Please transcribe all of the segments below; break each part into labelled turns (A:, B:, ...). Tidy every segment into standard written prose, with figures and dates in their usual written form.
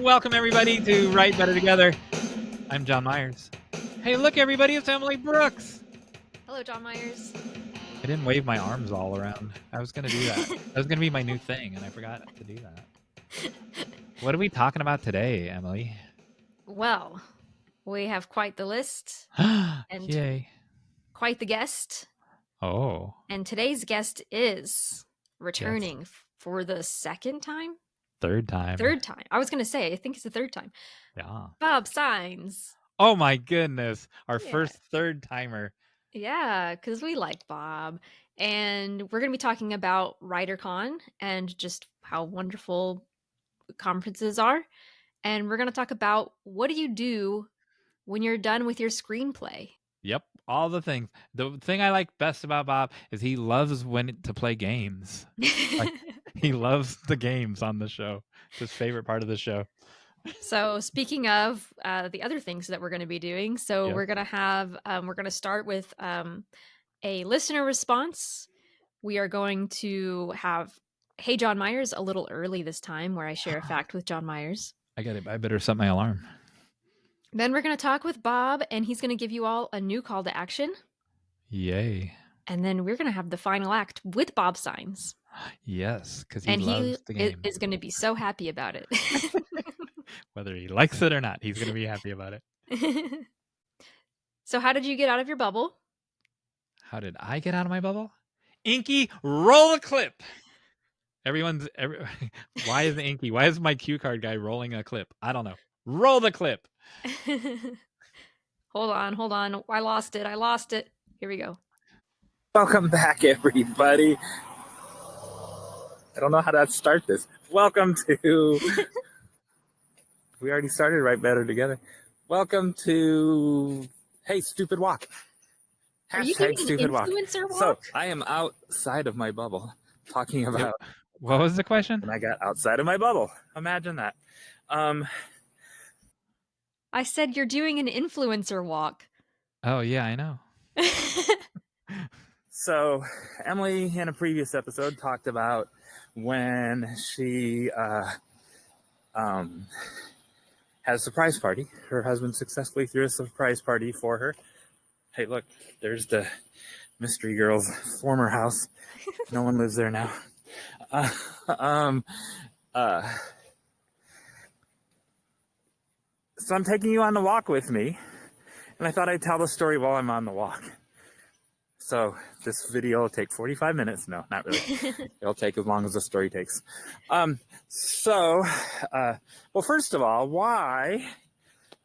A: Welcome, everybody, to Write Better Together. I'm John Myers. Hey, look, everybody, it's Emily Brooks.
B: Hello, John Myers.
A: I didn't wave my arms all around. I was going to do that. That was going to be my new thing, and I forgot to do that. What are we talking about today, Emily?
B: Well, we have quite the list.
A: And yay.
B: Quite the guest.
A: Oh.
B: And today's guest is returning for the second time?
A: Third time.
B: I was going to say, I think it's the third time.
A: Yeah.
B: Bob Sáenz.
A: Oh, my goodness. Our first third timer.
B: Yeah, because we like Bob. And we're going to be talking about WriterCon and just how wonderful conferences are. And we're going to talk about what do you do when you're done with your screenplay?
A: Yep, all the things. The thing I like best about Bob is he loves to play games. Like, he loves the games on the show. It's his favorite part of the show.
B: So speaking of the other things that we're going to be doing, we're going to have, we're going to start with a listener response. We are going to have, Hey, John Myers, a little early this time, where I share a fact with John Myers.
A: I better set my alarm.
B: Then we're going to talk with Bob, and he's going to give you all a new call to action.
A: Yay.
B: And then we're going to have the final act with Bob Sáenz.
A: Yes, because he loves the game.
B: Is going to be so happy about it.
A: Whether he likes it or not, he's going to be happy about it.
B: So how did you get out of your bubble?
A: How did I get out of my bubble? Inky, roll a clip. Why is Inky? Why is my cue card guy rolling a clip? I don't know. Roll the clip.
B: Hold on. I lost it. Here we go.
C: Welcome back, everybody. I don't know how to start this. Welcome to... We already started Write Better Together. Welcome to... Hey, Stupid Walk.
B: Hashtag
C: Stupid Walk.
B: Walk.
C: So, I am outside of my bubble talking about...
A: What was the question?
C: When I got outside of my bubble. Imagine that.
B: I said you're doing an influencer walk.
A: Oh, yeah, I know.
C: So, Emily, in a previous episode, talked about when she had a surprise party. Her husband successfully threw a surprise party for her. Hey, look, there's the mystery girl's former house. No one lives there now. So I'm taking you on the walk with me, and I thought I'd tell the story while I'm on the walk. So this video will take 45 minutes. No, not really. It'll take as long as the story takes. Well, first of all, why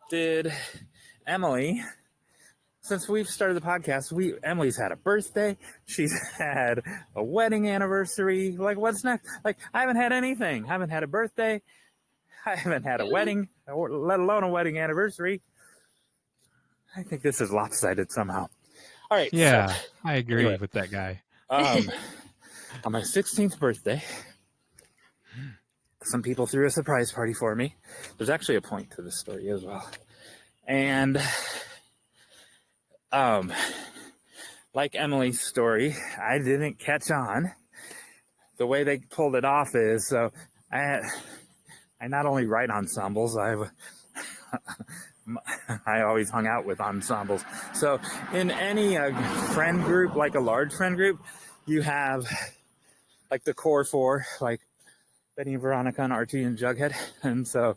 C: did Emily, since we've started the podcast, Emily's had a birthday. She's had a wedding anniversary. Like, what's next? Like, I haven't had anything. I haven't had a birthday. I haven't had a wedding, let alone a wedding anniversary. I think this is lopsided somehow. All right.
A: Yeah, so, I agree with that guy.
C: On my 16th birthday, some people threw a surprise party for me. There's actually a point to this story as well. And like Emily's story, I didn't catch on. The way they pulled it off is, so I not only write ensembles, I always hung out with ensembles. So in any friend group, like a large friend group, you have like the core four, like Betty and Veronica and Archie and Jughead. And so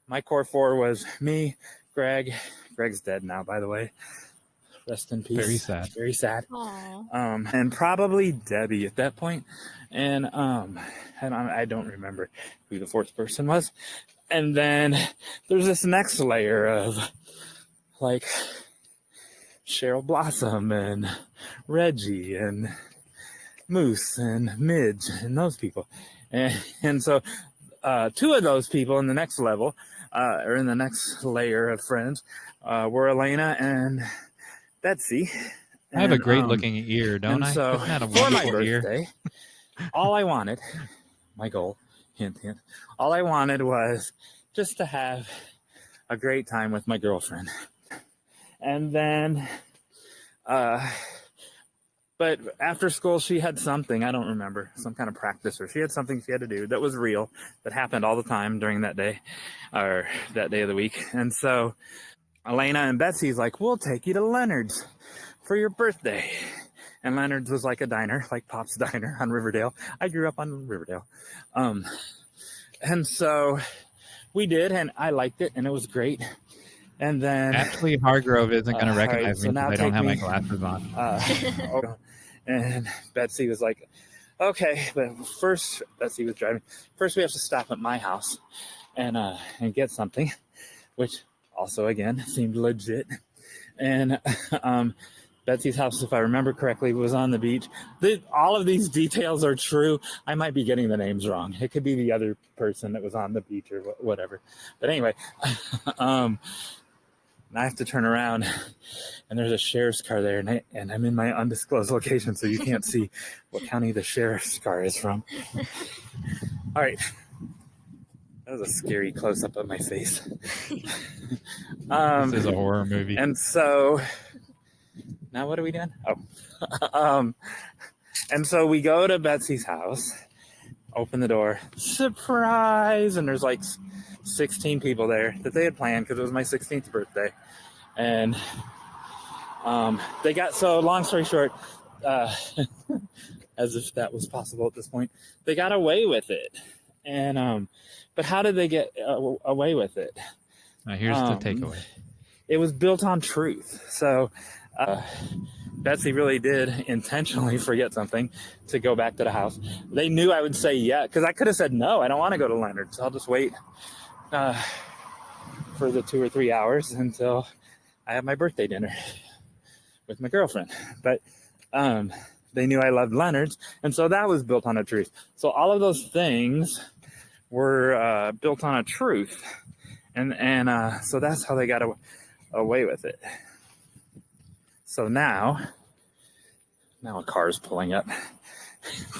C: my core four was me, Greg. Greg's dead now, by the way. Rest in peace.
A: Very sad.
C: Very sad.
B: Aww.
C: And probably Debbie at that point. And I don't remember who the fourth person was. And then there's this next layer of like Cheryl Blossom and Reggie and Moose and Midge and those people. And so two of those people in the next level, or in the next layer of friends, were Elena and Betsy.
A: I have a great looking ear, don't I?
C: So
A: Isn't that a
C: for my
A: wonderful ear?
C: birthday, all I wanted, my goal, hint, hint, all I wanted was just to have a great time with my girlfriend. And then But after school, she had something, I don't remember, some kind of practice, or she had something she had to do that was real, that happened all the time during that day, or that day of the week. And so Elena and Betsy's like, we'll take you to Leonard's for your birthday. And Leonard's was like a diner, like Pop's Diner on Riverdale. I grew up on Riverdale. And so we did, and I liked it, and it was great. And then
A: Ashley Hargrove isn't going to recognize me because I don't have my glasses on.
C: And Betsy was like, okay, but first, Betsy was driving. First, we have to stop at my house and get something, which also, again, seemed legit. And Betsy's house, if I remember correctly, was on the beach. All of these details are true. I might be getting the names wrong. It could be the other person that was on the beach or whatever. But anyway, I have to turn around, and there's a sheriff's car there, and I'm in my undisclosed location, so you can't see what county the sheriff's car is from. All right. That was a scary close-up of my face.
A: This is a horror movie.
C: And so, now what are we doing? And so we go to Betsy's house, open the door, surprise, and there's like 16 people there that they had planned because it was my 16th birthday. And they got, so long story short, as if that was possible at this point, they got away with it. And but how did they get away with it?
A: Now here's the takeaway.
C: It was built on truth. So Betsy really did intentionally forget something to go back to the house. They knew I would say yeah, because I could have said no, I don't want to go to Leonard's. I'll just wait for the 2 or 3 hours until I have my birthday dinner with my girlfriend. But they knew I loved Leonard's, and so that was built on a truth. So all of those things were built on a truth, and so that's how they got away with it. So now a car is pulling up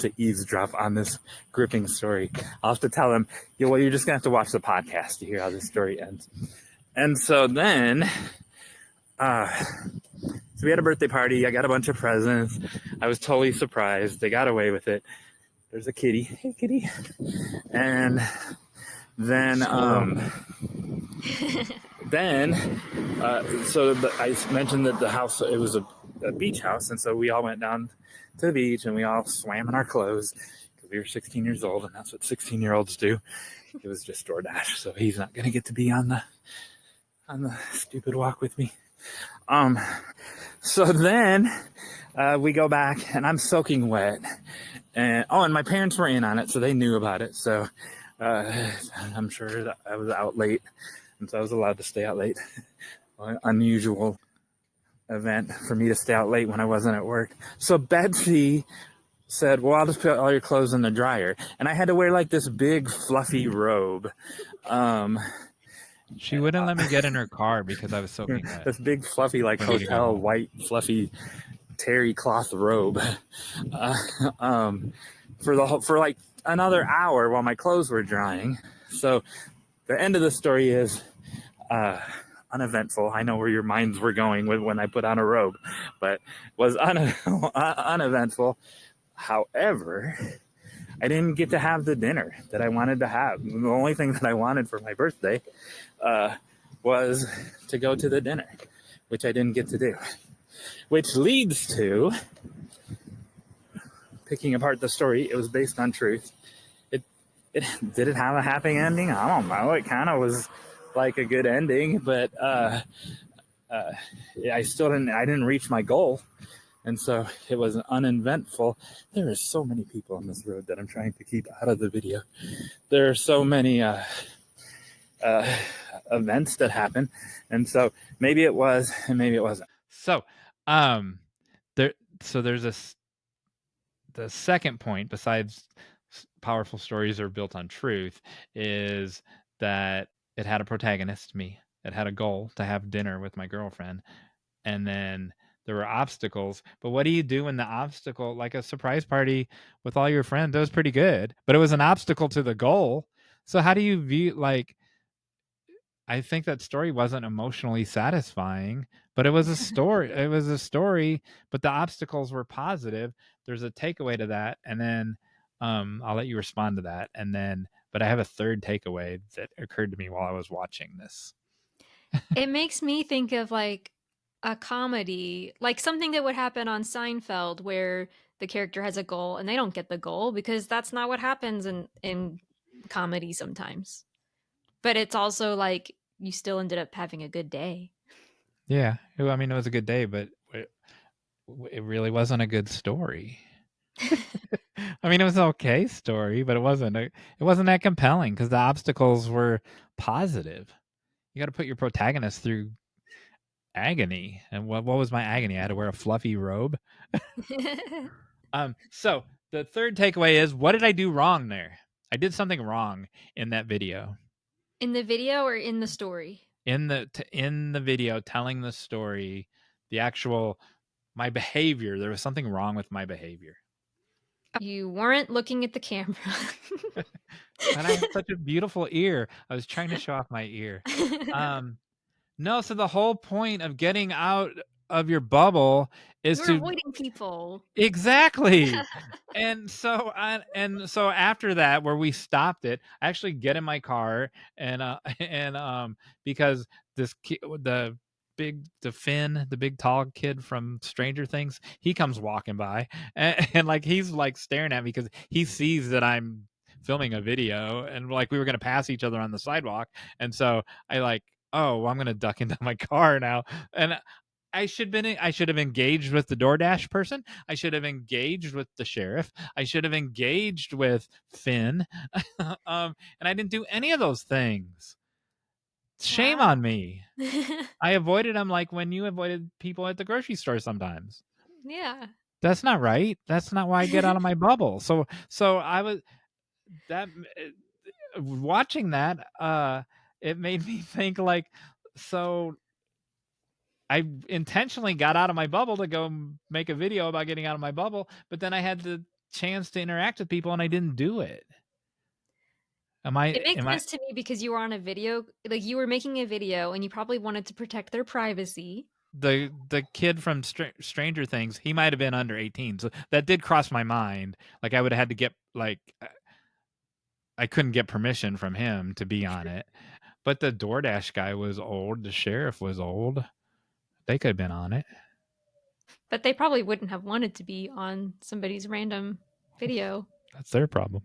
C: to eavesdrop on this gripping story. I'll have to tell them, well, you're just gonna have to watch the podcast to hear how this story ends. And so then, so we had a birthday party. I got a bunch of presents. I was totally surprised. They got away with it. There's a kitty. Hey, kitty. And then, so I mentioned that the house, it was a beach house. And so we all went down to the beach and we all swam in our clothes because we were 16 years old, and that's what 16-year-olds do. It was just DoorDash, so he's not going to get to be on the stupid walk with me. So then we go back, and I'm soaking wet. And my parents were in on it, so they knew about it. So I'm sure that I was out late, and so I was allowed to stay out late. Unusual event for me to stay out late when I wasn't at work. So Betsy said, well, I'll just put all your clothes in the dryer. And I had to wear like this big fluffy robe.
A: She wouldn't let me get in her car because I was soaking wet.
C: This big fluffy, like hotel white fluffy terry cloth robe for like another hour while my clothes were drying. So the end of the story is uneventful. I know where your minds were going with when I put on a robe, but was uneventful. However, I didn't get to have the dinner that I wanted to have. The only thing that I wanted for my birthday was to go to the dinner, which I didn't get to do. Which leads to picking apart the story. It was based on truth. It did it have a happy ending? I don't know. It kind of was like a good ending, but I didn't reach my goal. And so it was uneventful. There are so many people on this road that I'm trying to keep out of the video. There are so many events that happen. And so maybe it was, and maybe it wasn't.
A: So, there's the second point, besides powerful stories are built on truth, is that it had a protagonist, me. It had a goal to have dinner with my girlfriend. And then there were obstacles. But what do you do when the obstacle, like a surprise party with all your friends, that was pretty good, but it was an obstacle to the goal. So how do you view, like, I think that story wasn't emotionally satisfying, but it was a story. It was a story, but the obstacles were positive. There's a takeaway to that, and then I'll let you respond to that, and then. But I have a third takeaway that occurred to me while I was watching this.
B: It makes me think of like a comedy, like something that would happen on Seinfeld where the character has a goal and they don't get the goal because that's not what happens in comedy sometimes. But it's also like you still ended up having a good day.
A: Yeah, I mean, it was a good day, but it really wasn't a good story. I mean, it was an okay story, but it wasn't that compelling because the obstacles were positive. You got to put your protagonist through agony. And what was my agony? I had to wear a fluffy robe. So the third takeaway is, what did I do wrong there? I did something wrong in that video.
B: In the video or in the story?
A: In the video, telling the story, the actual my behavior. There was something wrong with my behavior.
B: You weren't looking at the camera.
A: And I have such a beautiful ear. I was trying to show off my ear. No, so the whole point of getting out of your bubble is
B: You're
A: to
B: avoiding people.
A: exactly. And so after that, where we stopped it, I actually get in my car and because the Finn, the big tall kid from Stranger Things, he comes walking by and like he's like staring at me because he sees that I'm filming a video and like we were gonna pass each other on the sidewalk, and so I like, oh, well, I'm gonna duck into my car now, and I should have engaged with the DoorDash person. I should have engaged with the sheriff. I should have engaged with Finn. And I didn't do any of those things. Shame
B: Wow.
A: on me. I avoided them like when you avoided people at the grocery store sometimes.
B: Yeah.
A: That's not right. That's not why I get out of my bubble. So I was that watching that it made me think like, so I intentionally got out of my bubble to go make a video about getting out of my bubble, but then I had the chance to interact with people and I didn't do it.
B: It makes sense to me because you were on a video, like you were making a video and you probably wanted to protect their privacy.
A: The kid from Stranger Things, he might have been under 18, so that did cross my mind. Like I would have had to get I couldn't get permission from him to be on it. But the DoorDash guy was old. The sheriff was old. They could have been on it.
B: But they probably wouldn't have wanted to be on somebody's random video.
A: That's their problem.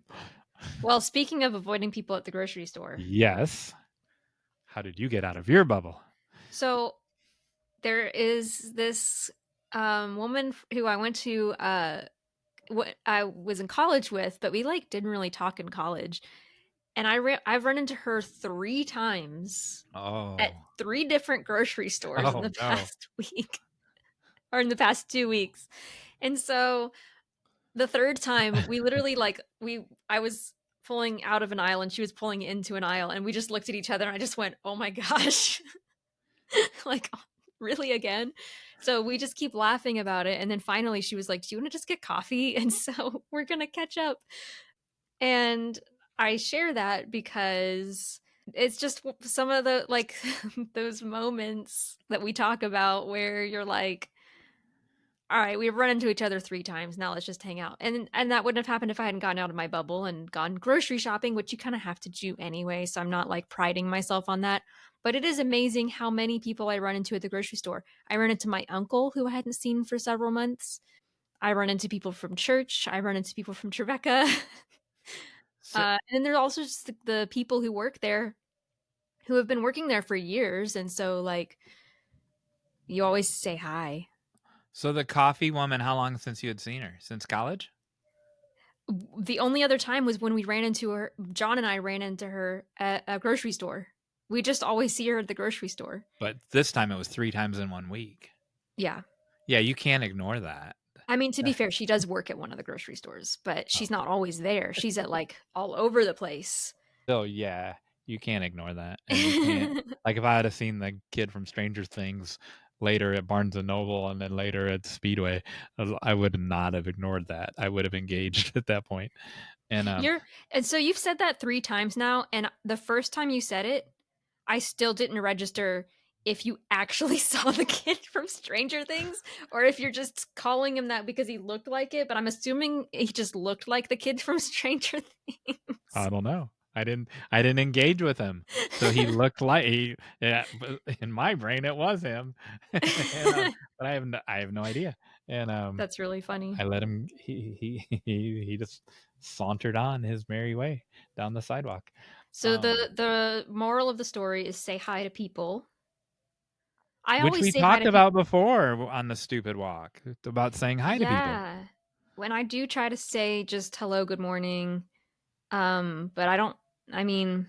B: Well, speaking of avoiding people at the grocery store.
A: Yes. How did you get out of your bubble?
B: So there is this woman who I went to what I was in college with, but we like didn't really talk in college. And I've run into her 3 times at 3 different grocery stores in the past week or in the past 2 weeks. And so the third time we literally I was pulling out of an aisle and she was pulling into an aisle and we just looked at each other and I just went, "Oh my gosh." Like, really again? So we just keep laughing about it and then finally she was like, "Do you want to just get coffee?" And so we're going to catch up. And I share that because it's just some of the like those moments that we talk about where you're like, all right, we've run into each other 3 times. Now let's just hang out. And that wouldn't have happened if I hadn't gotten out of my bubble and gone grocery shopping, which you kind of have to do anyway. So I'm not like priding myself on that. But it is amazing how many people I run into at the grocery store. I run into my uncle who I hadn't seen for several months. I run into people from church. I run into people from Tribeca. And then there are also just the people who work there who have been working there for years. And so, like, you always say hi.
A: So the coffee woman, how long since you had seen her? Since college?
B: The only other time was when we ran into her. John and I ran into her at a grocery store. We just always see her at the grocery store.
A: But this time it was 3 times in 1 week.
B: Yeah.
A: Yeah, you can't ignore that.
B: I mean, to be fair, she does work at one of the grocery stores, but she's not always there. She's at like all over the place.
A: So yeah, you can't ignore that. And you can't, like if I had seen the kid from Stranger Things later at Barnes and Noble and then later at Speedway, I would not have ignored that. I would have engaged at that point. And
B: and so you've said that 3 times now, and the first time you said it, I still didn't register if you actually saw the kid from Stranger Things or if you're just calling him that because he looked like it, but I'm assuming he just looked like the kid from Stranger Things.
A: I don't know. I didn't engage with him. So he looked like but in my brain it was him. But I have no idea. And
B: That's really funny.
A: I let him he just sauntered on his merry way down the sidewalk.
B: So the moral of the story is say hi to people. I
A: Which
B: always
A: we
B: say hi
A: talked
B: to people.
A: about before on the stupid walk, about saying hi to people.
B: Yeah. When I do try to say just hello, good morning, but I mean,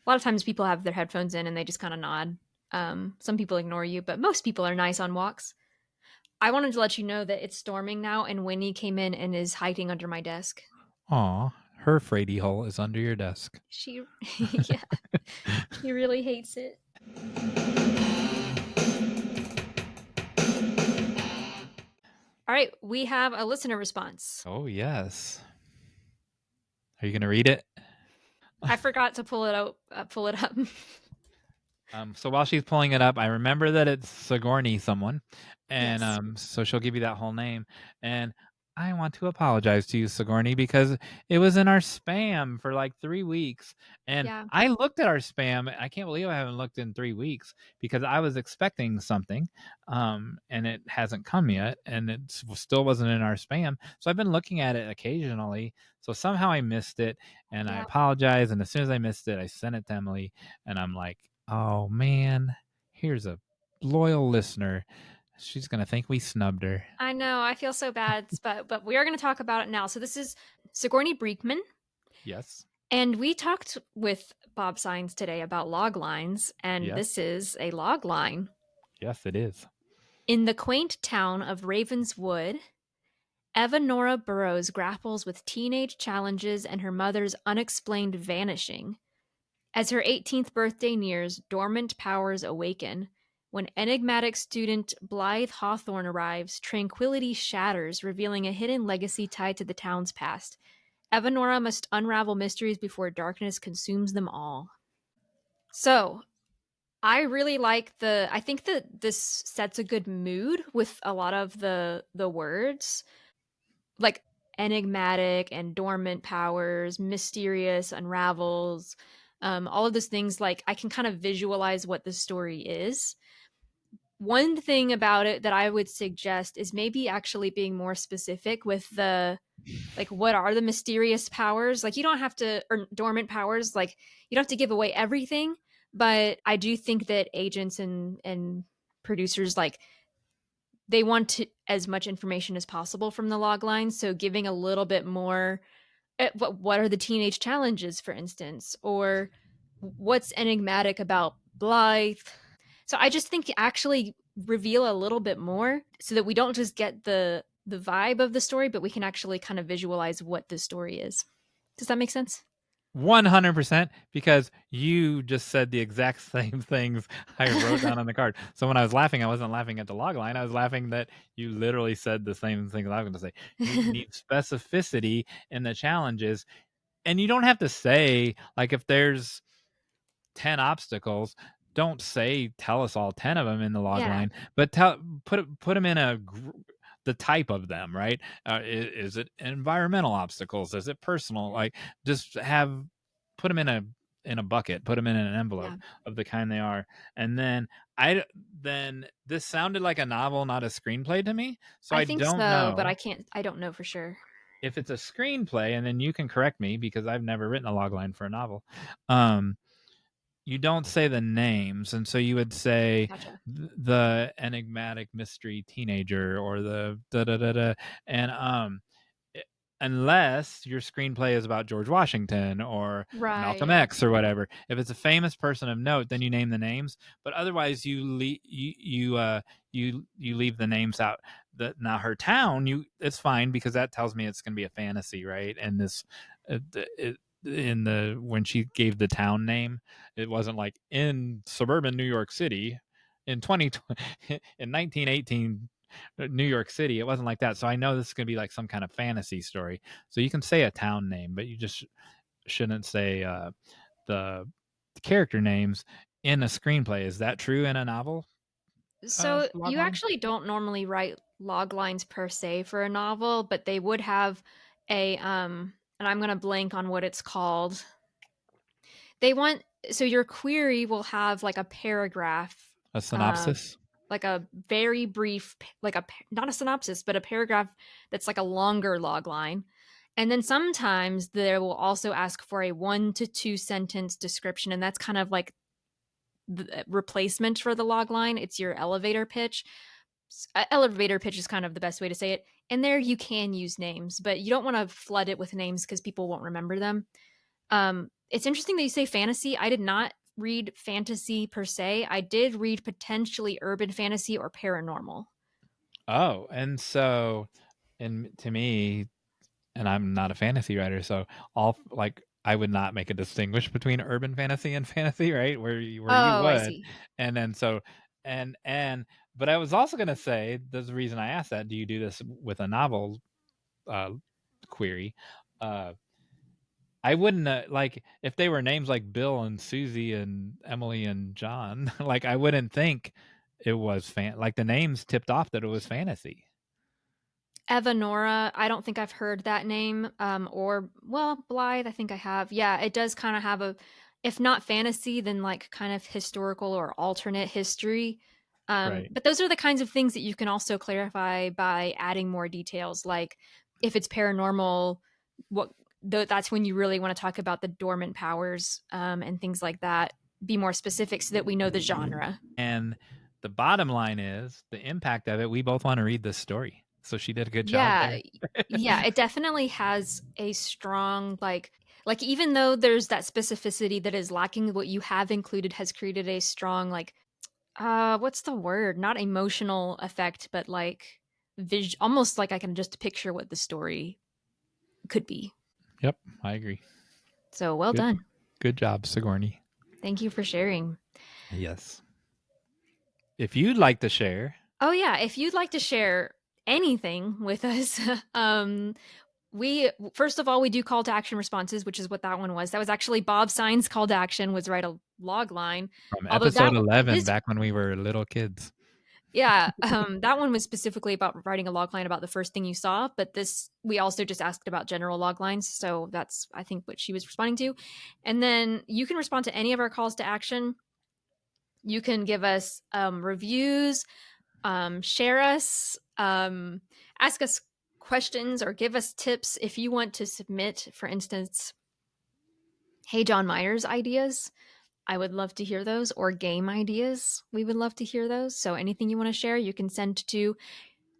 B: a lot of times people have their headphones in and they just kind of nod. Some people ignore you, but most people are nice on walks. I wanted to let you know that it's storming now, and Winnie came in and is hiding under my desk.
A: Aw, her Frady hole is under your desk.
B: She, yeah, she really hates it. All right, we have a listener response.
A: Oh, yes. Are you going to read it?
B: I forgot to pull it out. Pull it up.
A: So while she's pulling it up, I remember that it's Sigourney someone, and
B: Yes.
A: so she'll give you that whole name. And I want to apologize to you, Sigourney, because it was in our spam for like 3 weeks, and
B: Yeah.
A: I looked at our spam. I can't believe I haven't looked in 3 weeks because I was expecting something, and it hasn't come yet, and it still wasn't in our spam. So I've been looking at it occasionally. So somehow I missed it, and I
B: Yeah.
A: apologize. And as soon as I missed it, I sent it to Emily, and I'm like, oh man, here's a loyal listener. She's gonna think we snubbed her.
B: I know. I feel so bad, but we are going to talk about it now. So this is Sigourney Breekman,
A: Yes.
B: and we talked with Bob Sáenz today about log lines, and
A: Yes.
B: this is a log line.
A: Yes, it is.
B: In the quaint town of Ravenswood, Eva Nora Burrows grapples with teenage challenges and her mother's unexplained vanishing. As her 18th birthday nears, dormant powers awaken. When enigmatic student Blythe Hawthorne arrives, tranquility shatters, revealing a hidden legacy tied to the town's past. Evanora must unravel mysteries before darkness consumes them all. So, I really like I think that this sets a good mood with a lot of the words. Like enigmatic and dormant powers, mysterious, unravels, all of those things. Like I can kind of visualize what the story is. One thing about it that I would suggest is maybe actually being more specific with what are the mysterious powers? Like you don't have to, or dormant powers, like you don't have to give away everything. But I do think that agents and producers like they want as much information as possible from the log line. So giving a little bit more, what are the teenage challenges, for instance, or what's enigmatic about Blythe. So I just think actually reveal a little bit more so that we don't just get the vibe of the story, but we can actually kind of visualize what the story is. Does that make sense?
A: 100%, because you just said the exact same things I wrote down on the card. So when I was laughing, I wasn't laughing at the log line. I was laughing that you literally said the same things I was going to say. You need specificity in the challenges. And you don't have to say, like, if there's 10 obstacles, don't say tell us all 10 of them in the log
B: Yeah.
A: line, but put them in the type of them, right? Is it environmental obstacles? Is it personal? Like just put them in a bucket, put them in an envelope of the kind they are. And then then this sounded like a novel, not a screenplay to me. So I
B: think
A: don't
B: so,
A: know,
B: but I don't know for sure.
A: if it's a screenplay, and then you can correct me because I've never written a log line for a novel. You don't say the names, and so you would say
B: Gotcha.
A: the enigmatic mystery teenager or the da da da da, and unless your screenplay is about George Washington or Malcolm
B: Right.
A: X or whatever. If it's a famous person of note, then you name the names. But otherwise, you leave the names out. Now her town, it's fine because that tells me it's going to be a fantasy, right? And this, when she gave the town name, it wasn't like in suburban New York City in 2020 in 1918 New York City. It wasn't like that. So I know this is going to be like some kind of fantasy story. So you can say a town name, but you just shouldn't say the character names in a screenplay. Is that true in a novel?
B: So
A: Log
B: you
A: line?
B: actually don't normally write log lines per se for a novel, but they would have a and I'm going to blank on what it's called. They want so your query will have like a paragraph,
A: A
B: uh,
A: synopsis?
B: like a very brief, like not a synopsis, but a paragraph that's like a longer log line. And then sometimes they will also ask for a 1 to 2 sentence description, and that's kind of like the replacement for the log line. It's your elevator pitch. Elevator pitch is kind of the best way to say it. And there you can use names, but you don't want to flood it with names because people won't remember them. It's interesting that you say fantasy. I did not read fantasy per se. I did read potentially urban fantasy or paranormal.
A: Oh, and so, and to me, and I'm not a fantasy writer, so all like I would not make a distinguish between urban fantasy and fantasy, right? Where you
B: Oh, I
A: would,
B: see.
A: and then so and but I was also gonna say there's the reason I asked that. Do you do this with a novel uh, query? Uh, I wouldn't like if they were names like Bill and Susie and Emily and John. Like I wouldn't think it was like the names tipped off that it was fantasy.
B: Evanora, I don't think I've heard that name. Or well, Blythe, I think I have. Yeah, it does kind of have a, if not fantasy, then like kind of historical or alternate history.
A: Right.
B: But those are the kinds of things that you can also clarify by adding more details. Like if it's paranormal, what that's when you really want to talk about the dormant powers and things like that. Be more specific so that we know the genre.
A: And the bottom line is the impact of it. We both want to read this story. So she did a good job
B: Yeah.
A: there.
B: Yeah, it definitely has a strong like even though there's that specificity that is lacking, what you have included has created a strong like what's the word? Not emotional effect, but like almost like I can just picture what the story could be.
A: Yep, I agree.
B: So well
A: Good,
B: done.
A: good job, Sigourney.
B: Thank you for sharing.
A: Yes. If you'd like to share,
B: Oh yeah, if you'd like to share anything with us, we first of all we do call to action responses, which is what that one was. That was actually Bob Sáenz call to action was write a log line.
A: from
B: Although that
A: episode 11,
B: his
A: back when we were little kids.
B: yeah, that one was specifically about writing a log line about the first thing you saw, but this we also just asked about general log lines, so that's I think what she was responding to. And then you can respond to any of our calls to action. You can give us reviews, share us, ask us questions, or give us tips if you want to submit, for instance, Hey John Myers ideas. I would love to hear those, or game ideas. We would love to hear those. So anything you want to share, you can send to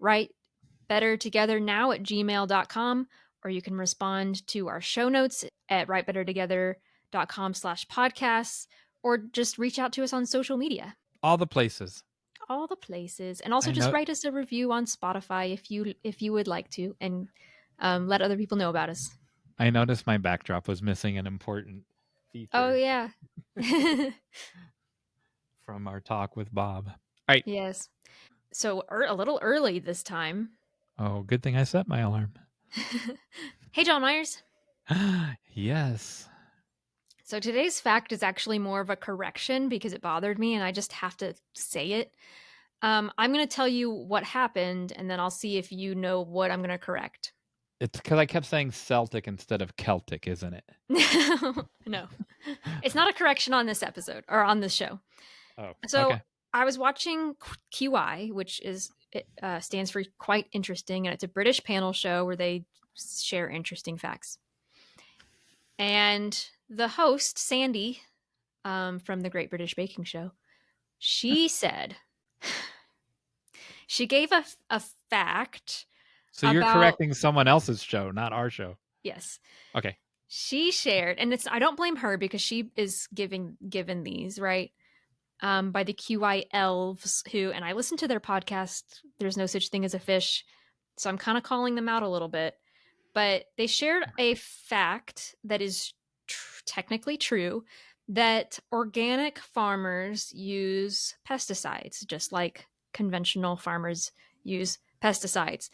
B: writebettertogethernow@gmail.com, or you can respond to our show notes at writebettertogether.com/podcasts, or just reach out to us on social media.
A: All the places.
B: All the places. And also
A: I
B: just
A: know.
B: write us a review on Spotify if you would like to, and let other people know about us.
A: I noticed my backdrop was missing an important
B: Oh
A: feature
B: yeah.
A: from our talk with Bob. All right.
B: Yes. So a little early this time.
A: Oh, good thing I set my alarm.
B: Hey John Myers.
A: Yes.
B: So today's fact is actually more of a correction because it bothered me and I just have to say it. I'm going to tell you what happened and then I'll see if you know what I'm going to correct.
A: It's because I kept saying Celtic instead of Celtic, isn't it?
B: No, it's not a correction on this episode or on this show.
A: Oh,
B: So
A: okay.
B: I was watching QI, which is it stands for quite interesting, and it's a British panel show where they share interesting facts. And the host, Sandy, from the Great British Baking Show, she said, she gave a fact
A: So you're
B: about,
A: correcting someone else's show, not our show.
B: yes,
A: Okay.
B: she shared, and it's, I don't blame her because she is given these, right? By the QI elves who, and I listen to their podcast, There's No Such Thing as a Fish. So I'm kind of calling them out a little bit. But they shared a fact that is technically true, that organic farmers use pesticides, just like conventional farmers use pesticides.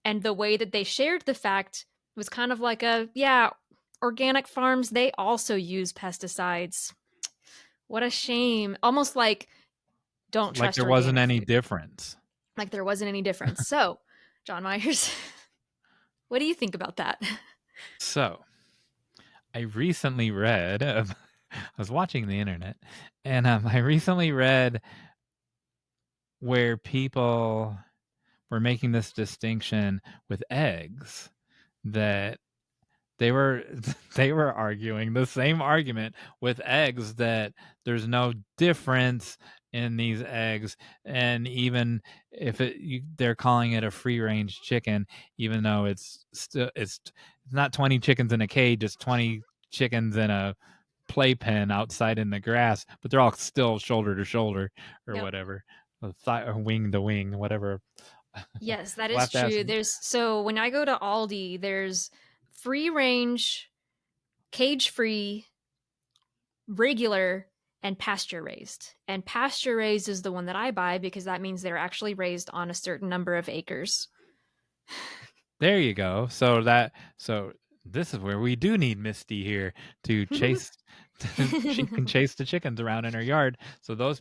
B: And the way that they shared the fact was kind of like a, yeah, organic farms, they also use pesticides. What a shame. Almost like don't
A: Like
B: trust
A: there wasn't
B: organic
A: any
B: food.
A: difference.
B: Like there wasn't any difference. So, John Myers, what do you think about that?
A: So, I recently read, I was watching the internet, and I recently read where people were making this distinction with eggs, that they were they were arguing the same argument with eggs, that there's no difference in these eggs, and even if they're calling it a free range chicken, even though it's still it's not 20 chickens in a cage, it's 20 chickens in a playpen outside in the grass, but they're all still shoulder to shoulder or
B: Yep.
A: whatever, or wing to wing, whatever.
B: Yes, that
A: We'll
B: is
A: have to ask.
B: true. So when I go to Aldi, there's free range, cage free, regular, and pasture raised. And pasture raised is the one that I buy because that means they're actually raised on a certain number of acres.
A: There you go. So this is where we do need Misty here to chase. She can chase the chickens around in her yard. So those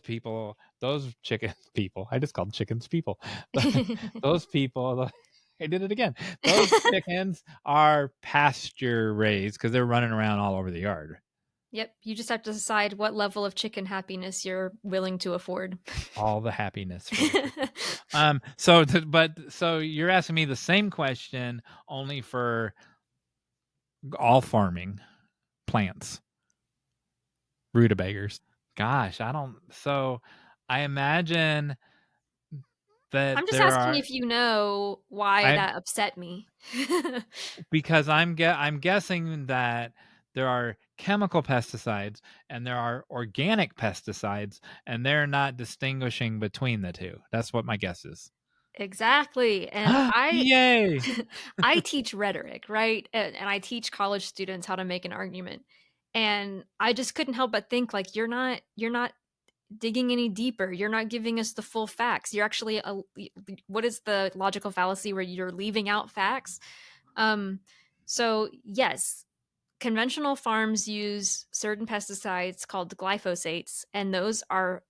A: chicken people, I just called chickens people. Those people, I did it again. Those chickens are pasture raised because they're running around all over the yard.
B: Yep, you just have to decide what level of chicken happiness you're willing to afford.
A: All the happiness. So you're asking me the same question, only for all farming plants, rutabagas. Gosh, I imagine that
B: I'm just
A: there
B: asking
A: are.
B: if you know why
A: I
B: that upset me.
A: Because I'm guessing that there are chemical pesticides and there are organic pesticides, and they're not distinguishing between the two. That's what my guess is.
B: Exactly. And
A: Yay!
B: I teach rhetoric, right? And I teach college students how to make an argument. And I just couldn't help but think like you're not digging any deeper. You're not giving us the full facts. You're actually what is the logical fallacy where you're leaving out facts? So yes, conventional farms use certain pesticides called glyphosates, and those are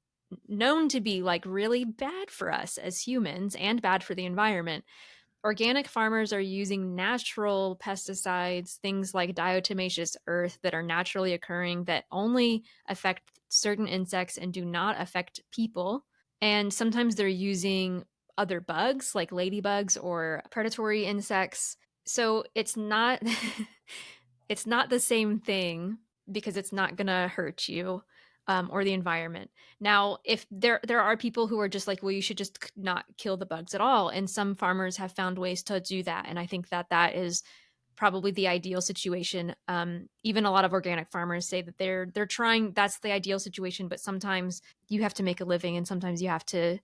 B: known to be like really bad for us as humans and bad for the environment. Organic farmers are using natural pesticides, things like diatomaceous earth that are naturally occurring that only affect certain insects and do not affect people. And sometimes they're using other bugs like ladybugs or predatory insects. So it's not it's not the same thing because it's not going to hurt you or the environment. Now, if there are people who are just like, well, you should just not kill the bugs at all, and some farmers have found ways to do that, and I think that that is probably the ideal situation. Even a lot of organic farmers say that they're trying. That's the ideal situation, but sometimes you have to make a living, and sometimes you have to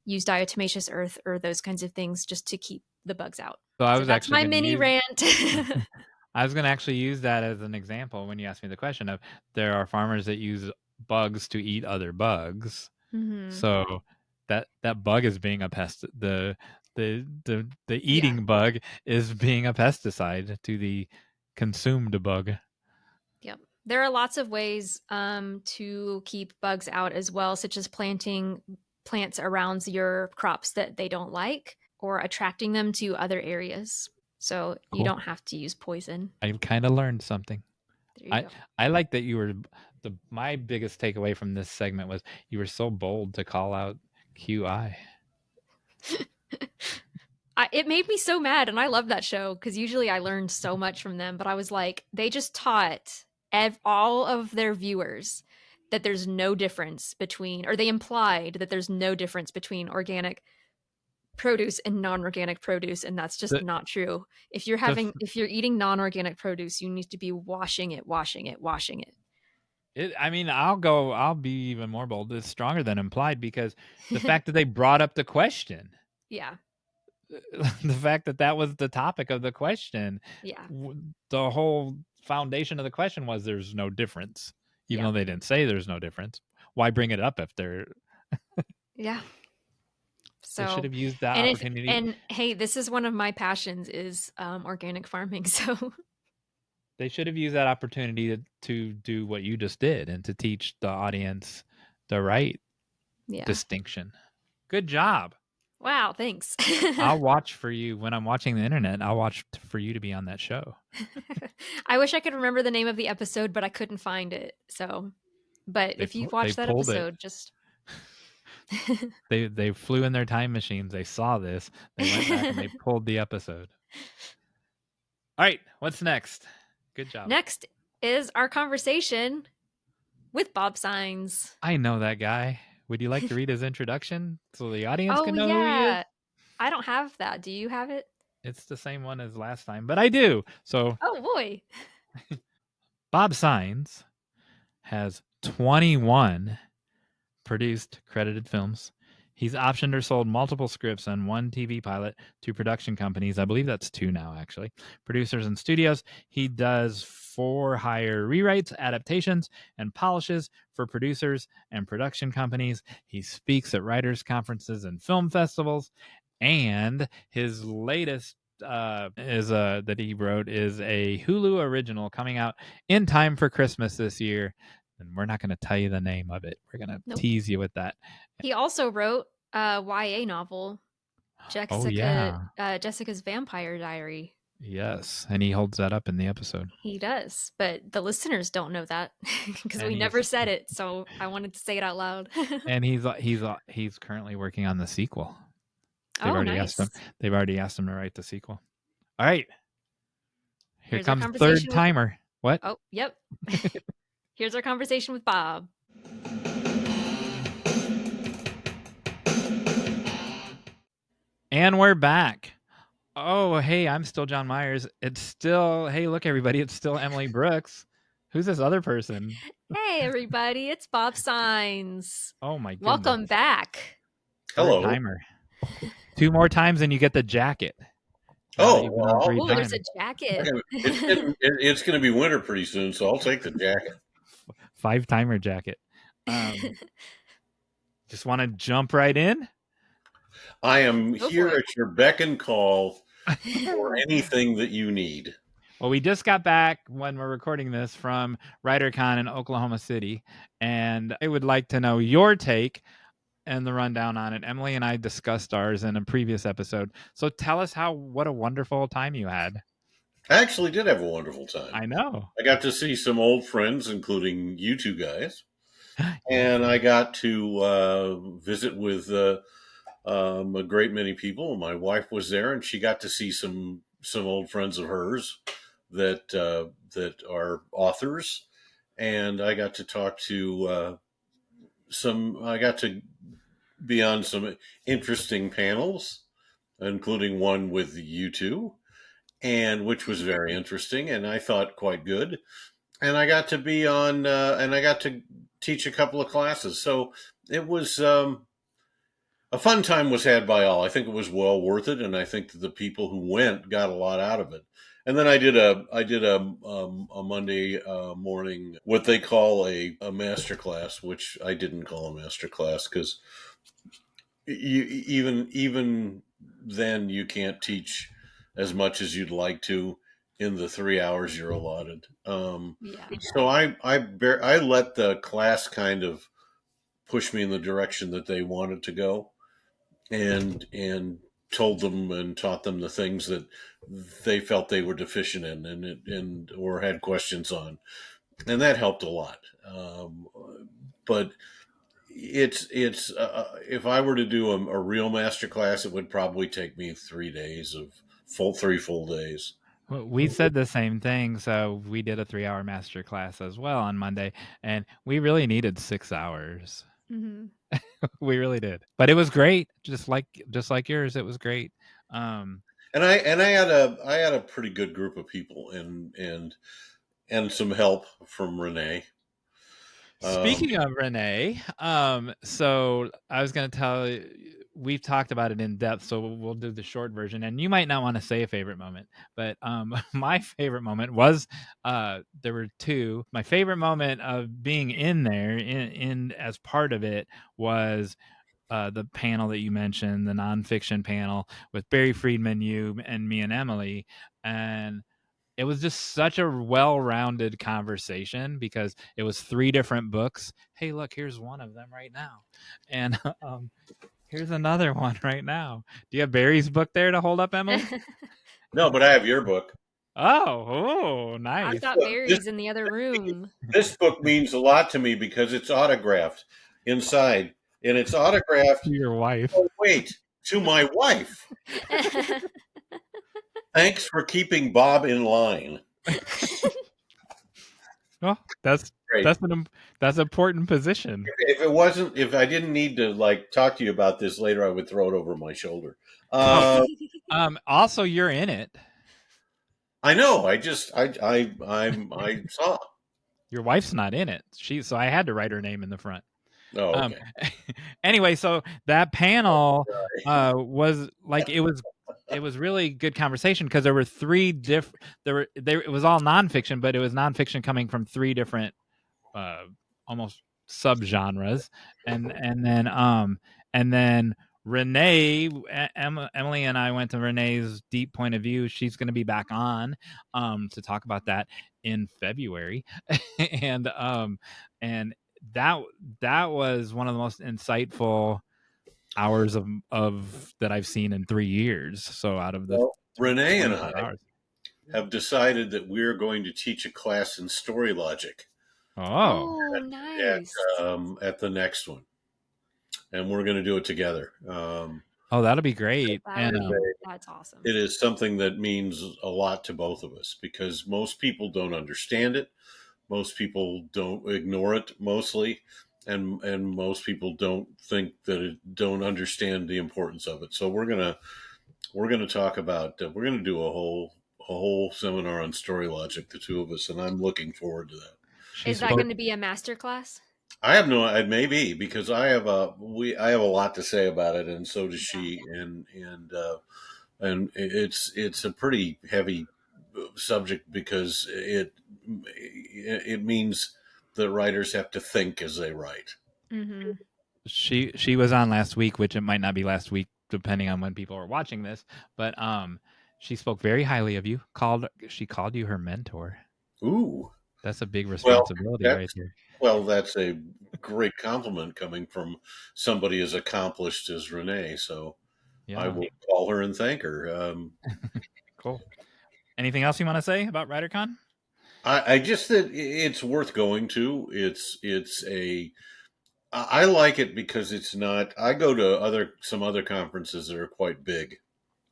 B: use diatomaceous earth or those kinds of things just to keep the bugs out.
A: So I
B: So
A: was
B: that's
A: actually
B: my
A: going to
B: mini
A: use.
B: rant.
A: I was going to actually use that as an example when you asked me the question of, there are farmers that use bugs to eat other bugs.
B: Mm-hmm.
A: So that bug is being a pest. The eating bug is being a pesticide to the consumed bug.
B: Yep. There are lots of ways to keep bugs out as well, such as planting plants around your crops that they don't like or attracting them to other areas. So you
A: Cool.
B: don't have to use poison.
A: I kind of learned something.
B: There you go.
A: I like that you were my biggest takeaway from this segment was you were so bold to call out QI.
B: It made me so mad, and I love that show because usually I learned so much from them. But I was like, they just taught all of their viewers that there's no difference between, or they implied that there's no difference between organic produce and non-organic produce, and that's just not true. If you're eating non-organic produce, you need to be washing it.
A: I mean, I'll be even more bold. It's stronger than implied, because the fact that they brought up the question.
B: Yeah.
A: The fact that was the topic of the question.
B: Yeah.
A: The whole foundation of the question was there's no difference. Even though they didn't say there's no difference. Why bring it up if they're
B: Yeah.
A: They should
B: So,
A: have used that
B: and
A: opportunity.
B: hey, this is one of my passions is organic farming. So
A: They should have used that opportunity to do what you just did and to teach the audience the right distinction. Good job.
B: Wow, thanks.
A: I'll watch for you when I'm watching the internet. I'll watch for you to be on that show.
B: I wish I could remember the name of the episode, but I couldn't find it. So, but if you've watched that episode, just
A: they flew in their time machines. They saw this. They went back and they pulled the episode. All right, what's next? Good job.
B: Next is our conversation with Bob Sáenz.
A: I know that guy. Would you like to read his introduction so the audience can know who he is?
B: I don't have that. Do you have it?
A: It's the same one as last time, but I do. So,
B: oh boy.
A: Bob Sáenz has 21 produced credited films. He's optioned or sold multiple scripts and one TV pilot to production companies. I believe that's 2 now, actually. Producers and studios. He does for-hire rewrites, adaptations, and polishes for producers and production companies. He speaks at writers' conferences and film festivals. And his latest that he wrote is a Hulu original coming out in time for Christmas this year. And we're not going to tell you the name of it. We're going to tease you with that.
B: He also wrote a YA novel, Jessica's Vampire Diary.
A: Yes, and he holds that up in the episode.
B: He does, but the listeners don't know that because we never said it. So I wanted to say it out loud.
A: And he's currently working on the sequel. They've already asked him to write the sequel. All right. Here comes third timer. What?
B: Oh, yep. Here's our conversation with Bob.
A: And we're back. Oh, hey, I'm still John Myers. It's still, hey, look, everybody, it's still Emily Brooks. Who's this other person?
B: Hey, everybody, it's Bob Sáenz.
A: Oh, my goodness.
B: Welcome back.
D: Hello.
A: Third timer. 2 more times and you get the jacket.
B: Oh, there's a jacket.
D: It's going to be winter pretty soon, so I'll take the jacket.
A: 5-timer jacket. Just want to jump right in?
D: I am here at your beck and call for anything that you need.
A: Well, we just got back when we're recording this from WriterCon in Oklahoma City, and I would like to know your take and the rundown on it. Emily and I discussed ours in a previous episode. So tell us what a wonderful time you had.
D: I actually did have a wonderful time.
A: I know.
D: I got to see some old friends, including you two guys. And I got to visit with a great many people. My wife was there, and she got to see some old friends of hers that are authors. And I got to talk to I got to be on some interesting panels, including one with you two, and which was very interesting, and I thought quite good. And I got to be on, and I got to teach a couple of classes. So it was a fun time was had by all. I think it was well worth it, and I think that the people who went got a lot out of it. And then I did a Monday morning what they call a master class, which I didn't call a master class because even then you can't teach as much as you'd like to in the 3 hours you're allotted. So I let the class kind of push me in the direction that they wanted to go, and told them and taught them the things that they felt they were deficient in or had questions on, and that helped a lot. But it's if I were to do a real master class, it would probably take me 3 days of 3 full days.
A: We said the same thing, so we did a 3-hour master class as well on Monday, and we really needed 6 hours.
B: Mm-hmm.
A: We really did, but it was great. Just like yours, it was great.
D: And I had a pretty good group of people, and some help from Renee.
A: Speaking of Renee, so I was going to tell you, we've talked about it in depth, so we'll do the short version. And you might not want to say a favorite moment, but my favorite moment was there were 2. My favorite moment of being in there in as part of it was the panel that you mentioned, the nonfiction panel with Barry Friedman, you and me and Emily, and it was just such a well-rounded conversation because it was 3 different books. Hey, look, here's one of them right now. And here's another one right now. Do you have Barry's book there to hold up, Emily?
D: No, but I have your book.
A: Oh, nice.
B: I've got berries in the other room.
D: This book means a lot to me because it's autographed inside, and it's autographed.
A: To your wife.
D: Oh, wait, to my wife. Thanks for keeping Bob in line.
A: Well, that's
D: Great.
A: that's an important position.
D: If I didn't need to like talk to you about this later, I would throw it over my shoulder.
A: Also, you're in it.
D: I know. I saw.
A: Your wife's not in it. So I had to write her name in the front.
D: Oh, okay.
A: Anyway, so that panel was like it was really good conversation because there were 3 different. It was all nonfiction, but it was nonfiction coming from 3 different almost subgenres, and then Renee, Emily and I went to Renee's Deep Point of View. She's going to be back on to talk about that in February, and that was one of the most insightful hours of that I've seen in 3 years. So out of the
D: Renee and I have decided that we're going to teach a class in story logic.
B: Oh, nice.
D: At the next one. And we're going to do it together.
A: That'll be great.
B: That's awesome.
D: It is something that means a lot to both of us because most people don't understand it. Most people don't ignore it mostly. And most people don't understand the importance of it. So we're going to talk about, we're going to do a whole seminar on story logic, the 2 of us. And I'm looking forward to that.
B: Is that going to be a master class?
D: I have no, it may be because I have a lot to say about it, and so does she, and it's a pretty heavy subject because it means that writers have to think as they write.
B: Mm-hmm.
A: She was on last week, which it might not be last week depending on when people are watching this, but she spoke very highly of you. She called you her mentor.
D: Ooh.
A: That's a big responsibility right here.
D: Well, that's a great compliment coming from somebody as accomplished as Renee. So yeah. I will call her and thank her.
A: Cool. Anything else you want to say about WriterCon?
D: I just that it's worth going to. I like it because it's not. I go to some other conferences that are quite big,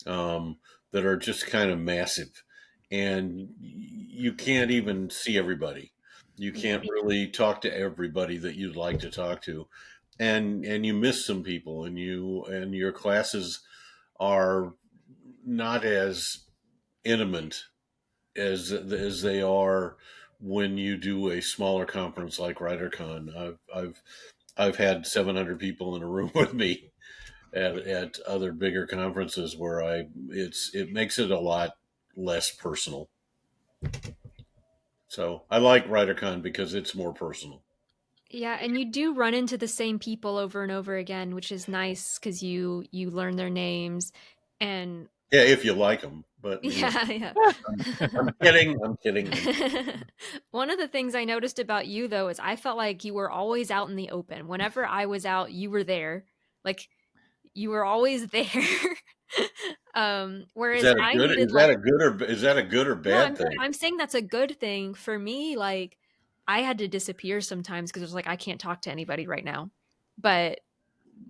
D: that are just kind of massive. And you can't even see everybody. You can't really talk to everybody that you'd like to talk to, and you miss some people, and your classes are not as intimate as they are when you do a smaller conference like WriterCon. I've had 700 people in a room with me at other bigger conferences where it makes it a lot less personal. So I like WriterCon because it's more personal.
B: Yeah, and you do run into the same people over and over again, which is nice because you learn their names, and
D: yeah, if you like them. But
B: yeah.
D: I'm kidding.
B: One of the things I noticed about you though is I felt like you were always out in the open. Whenever I was out, you were there. Like you were always there. Whereas
D: is that a good or bad thing?
B: I'm saying that's a good thing for me. Like I had to disappear sometimes because it was like I can't talk to anybody right now. But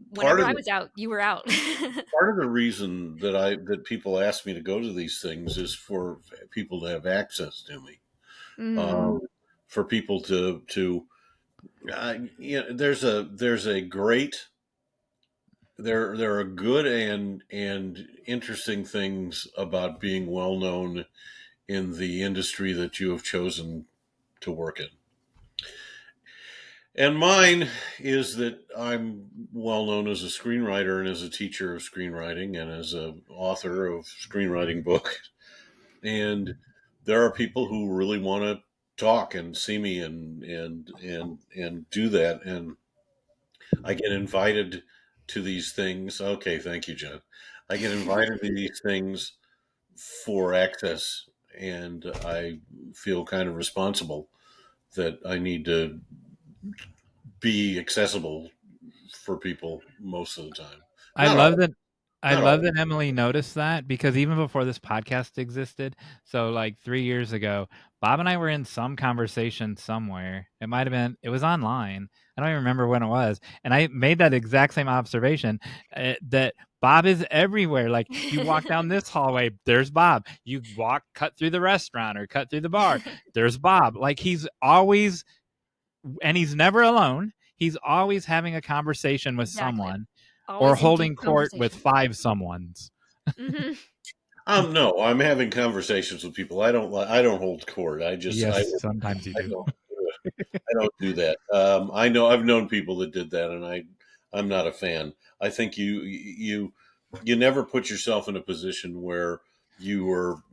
B: whenever I was out, you were out.
D: Part of the reason that people ask me to go to these things is for people to have access to me. For people to there's a great. There are good and interesting things about being well known in the industry that you have chosen to work in. And mine is that I'm well known as a screenwriter and as a teacher of screenwriting and as an author of screenwriting books. And there are people who really want to talk and see me and do that. And I get invited to these things. Okay, thank you, John. I get invited to these things for access, and I feel kind of responsible that I need to be accessible for people most of the time.
A: I
D: Not
A: love
D: all.
A: that. I
D: Not
A: love
D: all.
A: that Emily noticed that, because even before this podcast existed, so like 3 years ago, Bob and I were in some conversation somewhere. It was online. I don't even remember when it was. And I made that exact same observation, that Bob is everywhere. Like, you walk down this hallway, there's Bob. You cut through the restaurant or cut through the bar, there's Bob. Like, he's always, and he's never alone. He's always having a conversation with
B: Exactly.
A: someone, or
B: Always in deep
A: holding court with
B: conversation.
A: 5 someones.
B: Mm-hmm.
D: No, I'm having conversations with people. I don't hold court.
A: Yes, sometimes you
D: I
A: do.
D: don't do it. I don't do that. I've known people that did that, and I'm not a fan. I think you never put yourself in a position where you're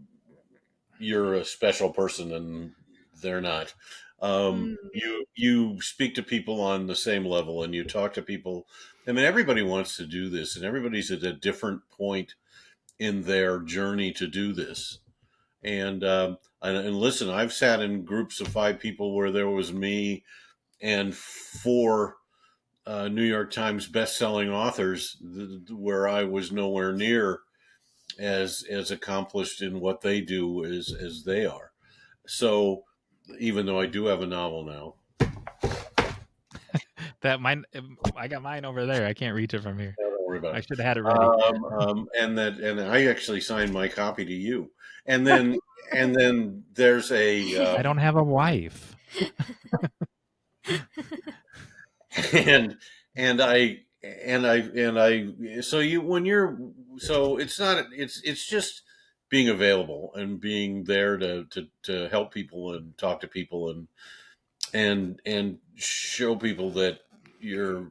D: a special person and they're not. You speak to people on the same level, and you talk to people. I mean, everybody wants to do this, and everybody's at a different point in their journey to do this. And listen, I've sat in groups of 5 people where there was me and 4 New York Times best-selling authors, where I was nowhere near as accomplished in what they do as they are. So, even though I do have a novel now,
A: I got mine over there. I can't reach it from here.
D: don't worry about
A: I
D: it.
A: should have had it ready.
D: And I actually signed my copy to you, and then there's a
A: I don't have a wife.
D: and I so you when you're so it's not it's just being available and being there to help people and talk to people and show people that you're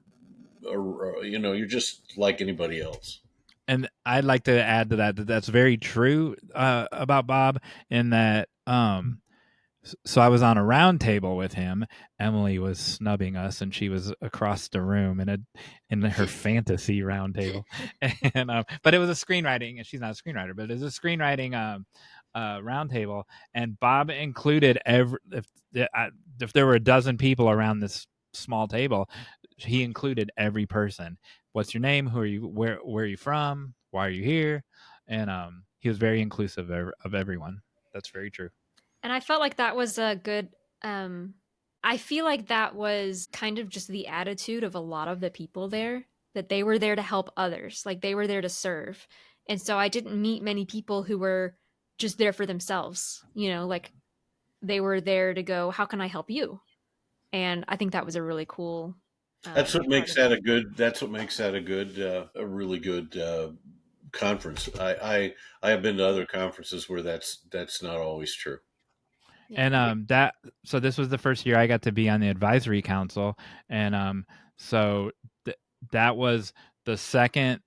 D: you're just like anybody else.
A: And I'd like to add to that that's very true about Bob, in that so I was on a round table with him. Emily was snubbing us, and she was across the room in her fantasy round table. And but it was a screenwriting, and she's not a screenwriter, but it was a screenwriting round table. And Bob included if there were a dozen people around this small table, he included every person. What's your name? Who are you? Where are you from? Why are you here? And he was very inclusive of everyone. That's very true.
B: And I felt like that was a good I feel like that was kind of just the attitude of a lot of the people there, that they were there to help others, like they were there to serve. And so I didn't meet many people who were just there for themselves, like they were there to go, how can I help you? And I think that was a really cool
D: That's what
B: part
D: makes
B: of it.
D: a really good conference. I have been to other conferences where that's not always true.
B: Yeah.
A: And so this was the first year I got to be on the advisory council, and so that was the second.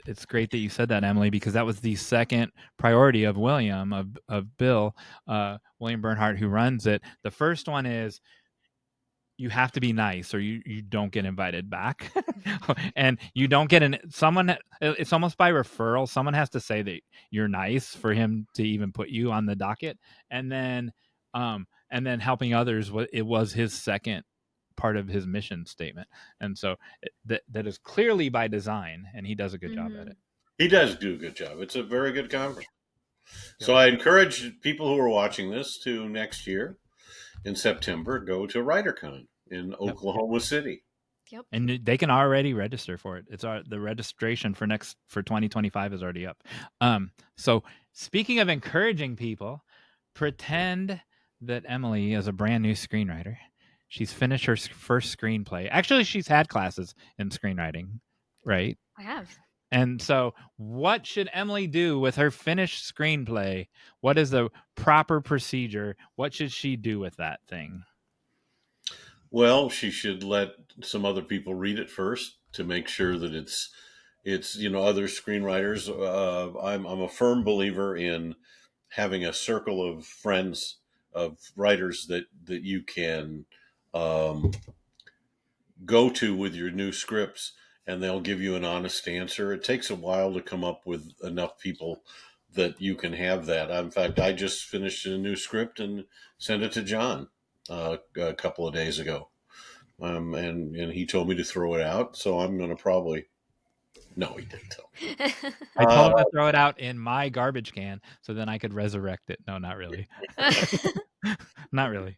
A: It's great that you said that, Emily, because that was the second priority of Bill, William Bernhardt, who runs it. The first one is you have to be nice, or you don't get invited back. And you don't get someone. It's almost by referral. Someone has to say that you're nice for him to even put you on the docket. And then helping others, it was his second part of his mission statement. And so that is clearly by design, and he does a good job at it.
D: He does do a good job. It's a very good conference.
A: Yep.
D: So I encourage people who are watching this to next year in September go to WriterCon in Oklahoma City.
B: Yep.
A: And they can already register for it. It's the registration for 2025 is already up. So speaking of encouraging people, pretend that Emily is a brand new screenwriter. She's finished her first screenplay. Actually, she's had classes in screenwriting, right?
B: I have.
A: And so what should Emily do with her finished screenplay? What is the proper procedure? What should she do with that thing?
D: Well, she should let some other people read it first to make sure that it's other screenwriters. I'm a firm believer in having a circle of friends, of writers that you can go to with your new scripts, and they'll give you an honest answer. It takes a while to come up with enough people that you can have that. In fact, I just finished a new script and sent it to John a couple of days ago. And he told me to throw it out, so I'm going to probably. No, he didn't tell me.
A: I told him to throw it out in my garbage can so then I could resurrect it. No, not really. Not really.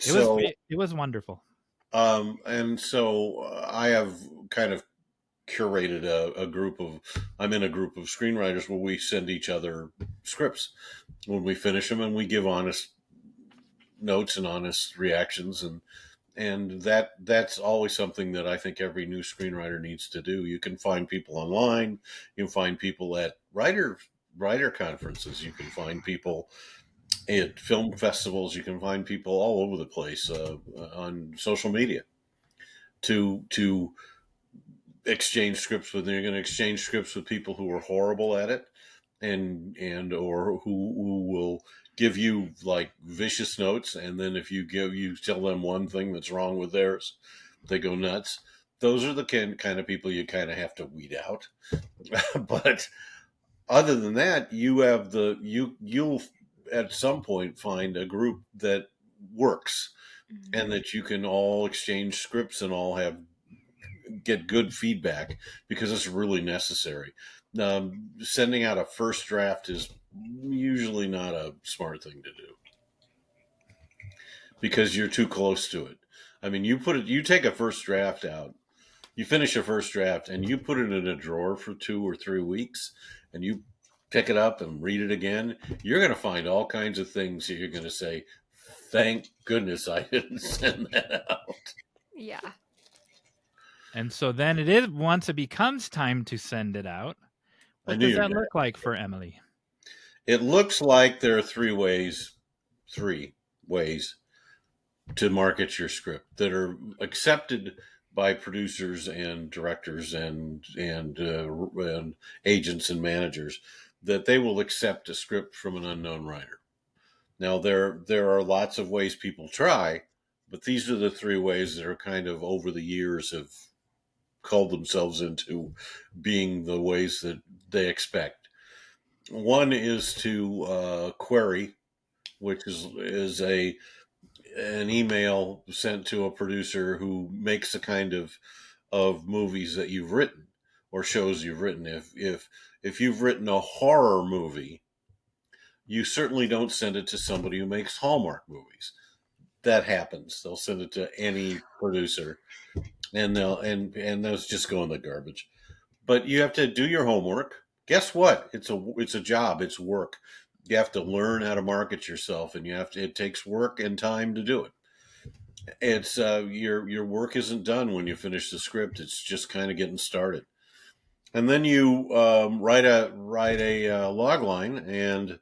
A: It was wonderful.
D: And so I have kind of curated a group of. I'm in a group of screenwriters where we send each other scripts when we finish them, and we give honest notes and honest reactions, and that's always something that I think every new screenwriter needs to do. You can find people online, you can find people at writer conferences, you can find people at film festivals, you can find people all over the place on social media to exchange scripts with. You're going to exchange scripts with people who are horrible at it, and or who will give you like vicious notes, and then if you tell them one thing that's wrong with theirs, they go nuts. Those are the kind of people you kind of have to weed out. But other than that, you'll at some point find a group that works, and that you can all exchange scripts and all get good feedback, because it's really necessary. Sending out a first draft is usually not a smart thing to do, because you're too close to it. I mean, you take a first draft out, you finish a first draft, and you put it in a drawer for 2 or 3 weeks, and you pick it up and read it again, you're going to find all kinds of things that you're going to say, thank goodness I didn't send that out.
B: Yeah.
A: And so then it is, once it becomes time to send it out, what does that look like for Emily?
D: It looks like there are three ways to market your script that are accepted by producers and directors and agents and managers, that they will accept a script from an unknown writer. Now, there are lots of ways people try, but these are the three ways that are kind of over the years have called themselves into being the ways that they expect. One is to query, which is an email sent to a producer who makes the kind of movies that you've written or shows you've written. If you've written a horror movie, you certainly don't send it to somebody who makes Hallmark movies. That happens. They'll send it to any producer, and those just go in the garbage. But you have to do your homework. Guess what? It's a job. It's work. You have to learn how to market yourself, and it takes work and time to do it. It's your work isn't done when you finish the script. It's just kind of getting started. And then you write a log line, and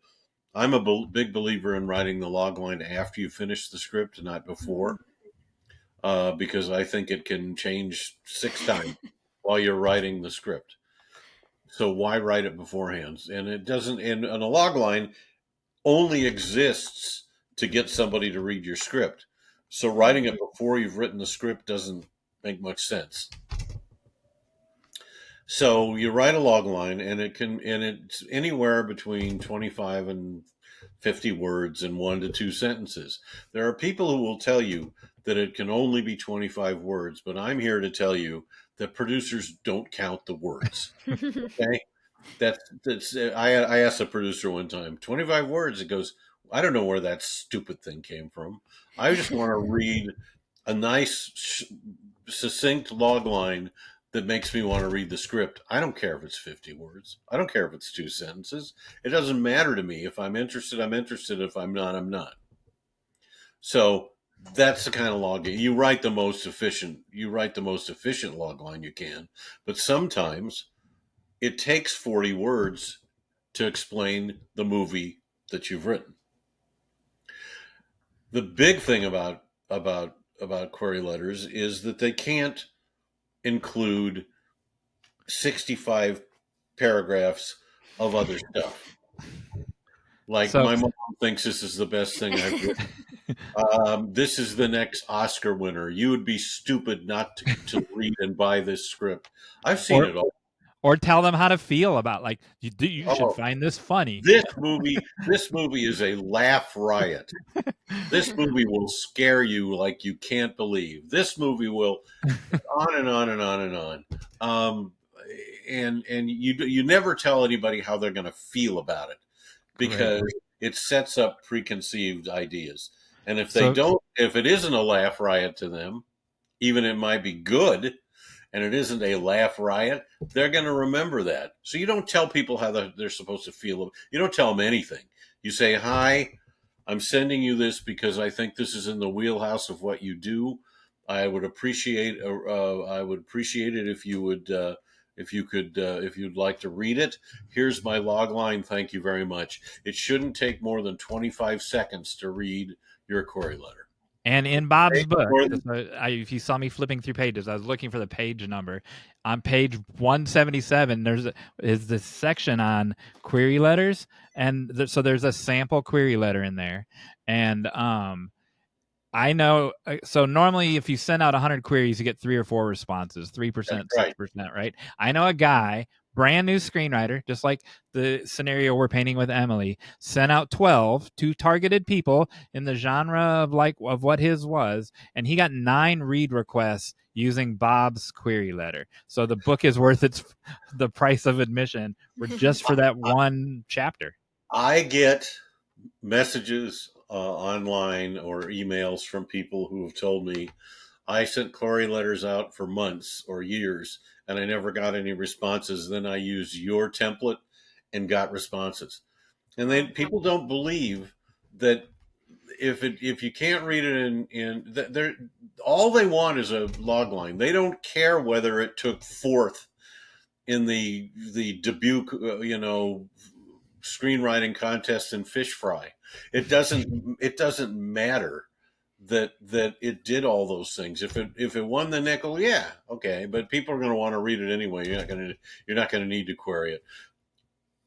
D: I'm a big believer in writing the log line after you finish the script, not before, because I think it can change 6 times while you're writing the script. So why write it beforehand? And it doesn't. And a log line only exists to get somebody to read your script. So writing it before you've written the script doesn't make much sense. So you write a log line, and it's anywhere between 25 and 50 words and 1 to 2 sentences. There are people who will tell you that it can only be 25 words, but I'm here to tell you that producers don't count the words. Okay? I asked a producer one time, 25 words. It goes, I don't know where that stupid thing came from. I just want to read a nice, succinct log line that makes me want to read the script. I don't care if it's 50 words. I don't care if it's 2 sentences. It doesn't matter to me. If I'm interested, I'm interested. If I'm not, I'm not. So that's the kind of log line. You write the most efficient log line you can, but sometimes it takes 40 words to explain the movie that you've written. The big thing about query letters is that they can't include 65 paragraphs of other stuff. Like, my mom thinks this is the best thing I've written. This is the next Oscar winner. You would be stupid not to read and buy this script. I've seen it all.
A: or tell them how to feel about, like, you should find this funny.
D: This movie is a laugh riot. This movie will scare you like you can't believe. This movie will, on and on and on and on. And you never tell anybody how they're going to feel about it, because it sets up preconceived ideas. And if if it isn't a laugh riot to them, even it might be good, and it isn't a laugh riot, they're going to remember that. So you don't tell people how they're supposed to feel. You don't tell them anything. You say, "Hi, I'm sending you this because I think this is in the wheelhouse of what you do. I would appreciate it if you would if you'd like to read it. Here's my log line. Thank you very much." It shouldn't take more than 25 seconds to read your query letter.
A: And in Bob's book, if you saw me flipping through pages, I was looking for the page number. On page 177, is this section on query letters, and so there's a sample query letter in there. And I know, so normally if you send out 100 queries, you get 3 or 4 responses, 3%, 6%, right? I know a guy, brand new screenwriter, just like the scenario we're painting with Emily, sent out 12 to targeted people in the genre of what his was, and he got 9 read requests using Bob's query letter. So the book is worth the price of admission just for that one chapter.
D: I get messages online or emails from people who have told me, I sent query letters out for months or years and I never got any responses. Then I used your template and got responses. And then people don't believe that if you can't read it all they want is a log line. They don't care whether it took 4th in the Dubuque, screenwriting contest in fish fry. It doesn't matter that it did all those things. If it won the nickel, yeah, okay, but people are going to want to read it anyway. You're not going to need to query it.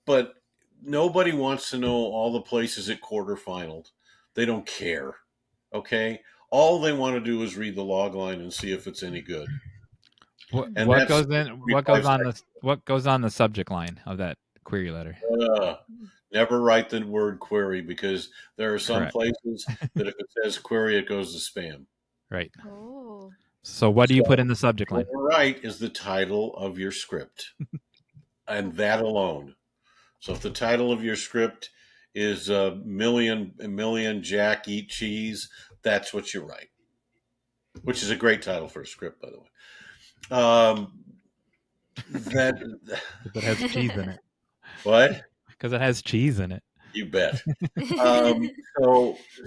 D: But nobody wants to know all the places it quarterfinaled. They don't care. Okay, all they want to do is read the log line and see if it's any good.
A: What goes on the subject line of that query letter?
D: Never write the word query, because there are some places that if it says query, it goes to spam.
A: Right.
B: Oh.
A: So what do you put in the subject line?
D: What right is the title of your script, and that alone. So if the title of your script is a million Jack eat cheese, that's what you write, which is a great title for a script, by the way. That
A: has cheese in it.
D: What?
A: Because it has cheese in it.
D: You bet.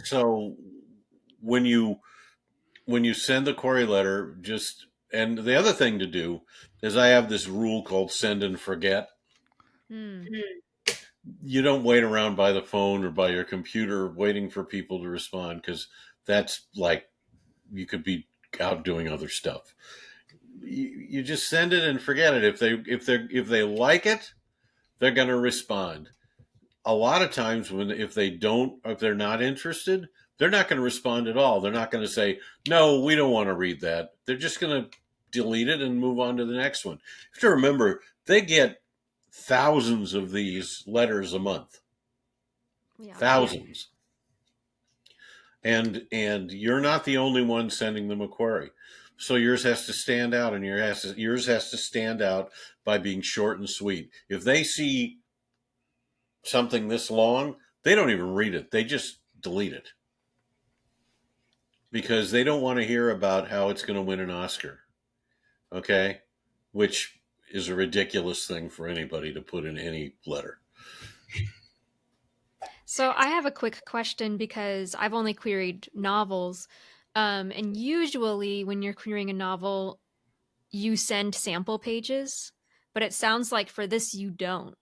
D: So when you send the query letter, and the other thing to do is I have this rule called send and forget. You don't wait around by the phone or by your computer waiting for people to respond, because that's like you could be out doing other stuff. You just send it and forget it. If they like it, they're going to respond. A lot of times if they're not interested, they're not going to respond at all. They're not going to say, no, we don't want to read that. They're just going to delete it and move on to the next one. You have to remember, they get thousands of these letters a month. Yeah. Thousands. And you're not the only one sending them a query. So yours has to stand out, and yours has to stand out by being short and sweet. If they see something this long, they don't even read it. They just delete it, because they don't want to hear about how it's going to win an Oscar. Okay? Which is a ridiculous thing for anybody to put in any letter.
B: So I have a quick question, because I've only queried novels. And usually when you're querying a novel, you send sample pages, but it sounds like for this, you don't.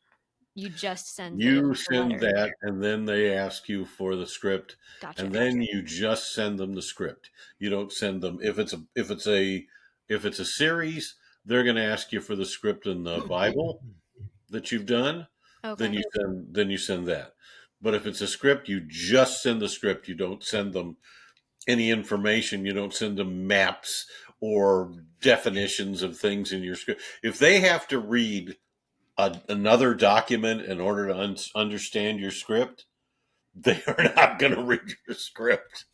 B: You just send
D: that, and then they ask you for the script. Gotcha. And then you just send them the script. You don't send them, if it's a series, they're going to ask you for the script in the Bible that you've done. Okay. Then you send that. But if it's a script, you just send the script. You don't send them any information. You don't send them maps or definitions of things in your script. If they have to read another document in order to understand your script, they are not going to read your script.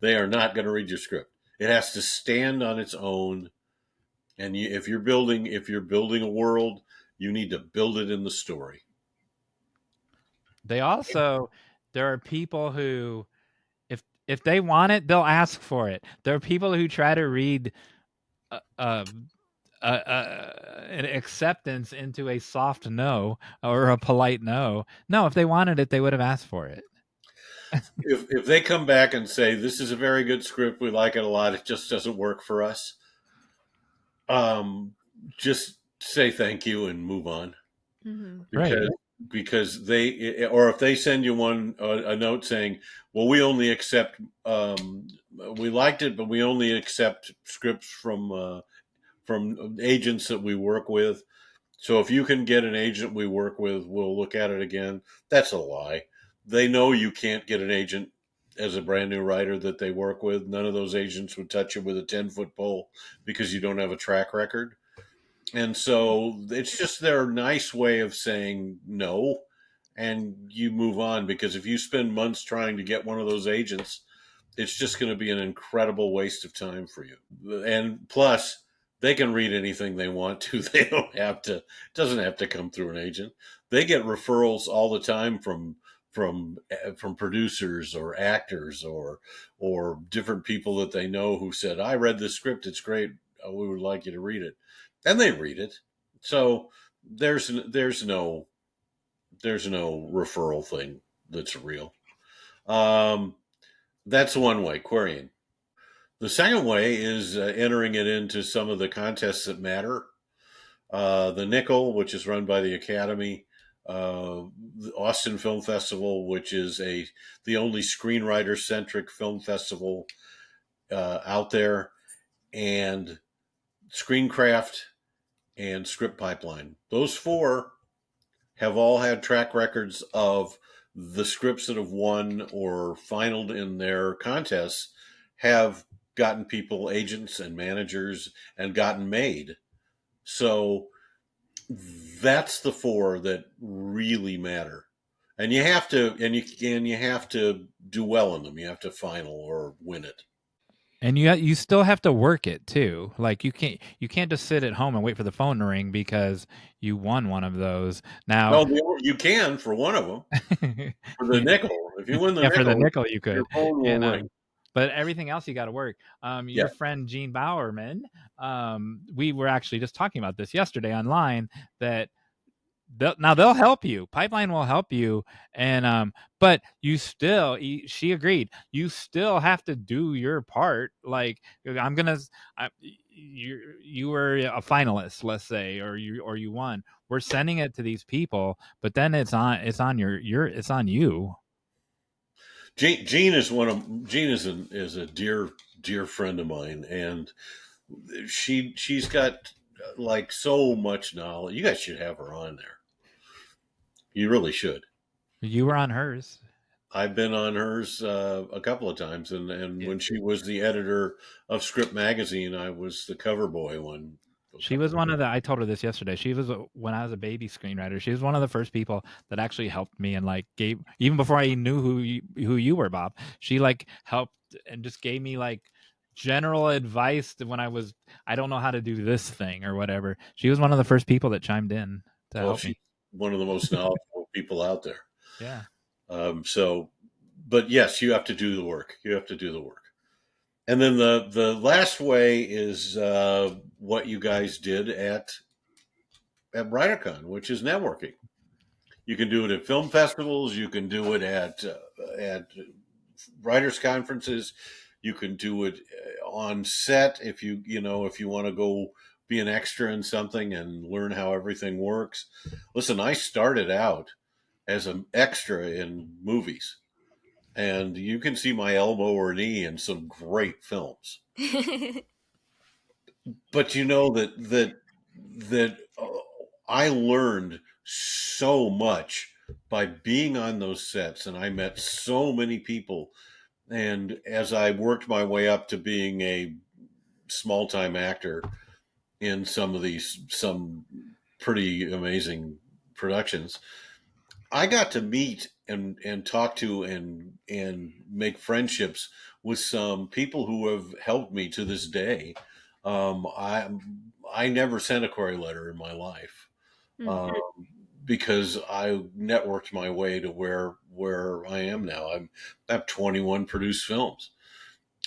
D: They are not going to read your script. It has to stand on its own. And if you're building a world, you need to build it in the story.
A: There are people who, if they want it, they'll ask for it. There are people who try to read an acceptance into a soft no or a polite no. No, if they wanted it, they would have asked for it.
D: If they come back and say, this is a very good script, we like it a lot, it just doesn't work for us, just say thank you and move on. Because they, or if they send you a note saying, well, we only accept, we liked it, but we only accept scripts from agents that we work with. So if you can get an agent we work with, we'll look at it again. That's a lie. They know you can't get an agent as a brand new writer that they work with. None of those agents would touch you with a 10-foot pole because you don't have a track record. And so it's just their nice way of saying no, and you move on, because if you spend months trying to get one of those agents, it's just going to be an incredible waste of time for you. And plus, they can read anything they want to. They don't have to. It doesn't have to come through an agent. They get referrals all the time from producers or actors or different people that they know who said, I read this script, it's great, we would like you to read it. And they read it. So there's no referral thing that's real. That's one way, querying. The second way is entering it into some of the contests that matter. The Nickel, which is run by the Academy, the Austin Film Festival, which is the only screenwriter-centric film festival out there, and Screencraft and Script Pipeline. Those four have all had track records of the scripts that have won or finaled in their contests have gotten people agents and managers and gotten made. So that's the four that really matter. And you have to do well in them. You have to final or win it.
A: And you still have to work it too. Like you can't just sit at home and wait for the phone to ring because you won one of those. Now,
D: no, you can for one of them. For the Nickel, if you win the Nickel,
A: for the Nickel you could.
D: Your phone will ring.
A: But everything else you got to work. Your friend Gene Bowerman, we were actually just talking about this yesterday online, that they'll help you. Pipeline will help you, and but you still, she agreed, you still have to do your part. Like you were a finalist, let's say, or you won. We're sending it to these people, but then it's on you.
D: Gene is a dear friend of mine, and she's got like so much knowledge. You guys should have her on there. You really should.
A: You were on hers.
D: I've been on hers a couple of times, and when she was the editor of Script Magazine, I was the cover boy when.
A: She was one of I told her this yesterday. She was, when I was a baby screenwriter, she was one of the first people that actually helped me and like gave, even before I knew who you were, Bob. She like helped and just gave me like general advice when I don't know how to do this thing or whatever. She was one of the first people that chimed in to help me.
D: One of the most knowledgeable people out there.
A: Yeah.
D: But yes, you have to do the work. And then the last way is what you guys did at WriterCon, which is networking. You can do it at film festivals. You can do it at writers' conferences. You can do it on set if you want to go be an extra in something and learn how everything works. Listen, I started out as an extra in movies, and you can see my elbow or knee in some great films. But you know that I learned so much by being on those sets, and I met so many people. And as I worked my way up to being a small time actor in some pretty amazing productions. I got to meet and talk to and make friendships with some people who have helped me to this day. I never sent a query letter in my life,
B: Mm.
D: um, because I networked my way to where I am now. I have 21 produced films,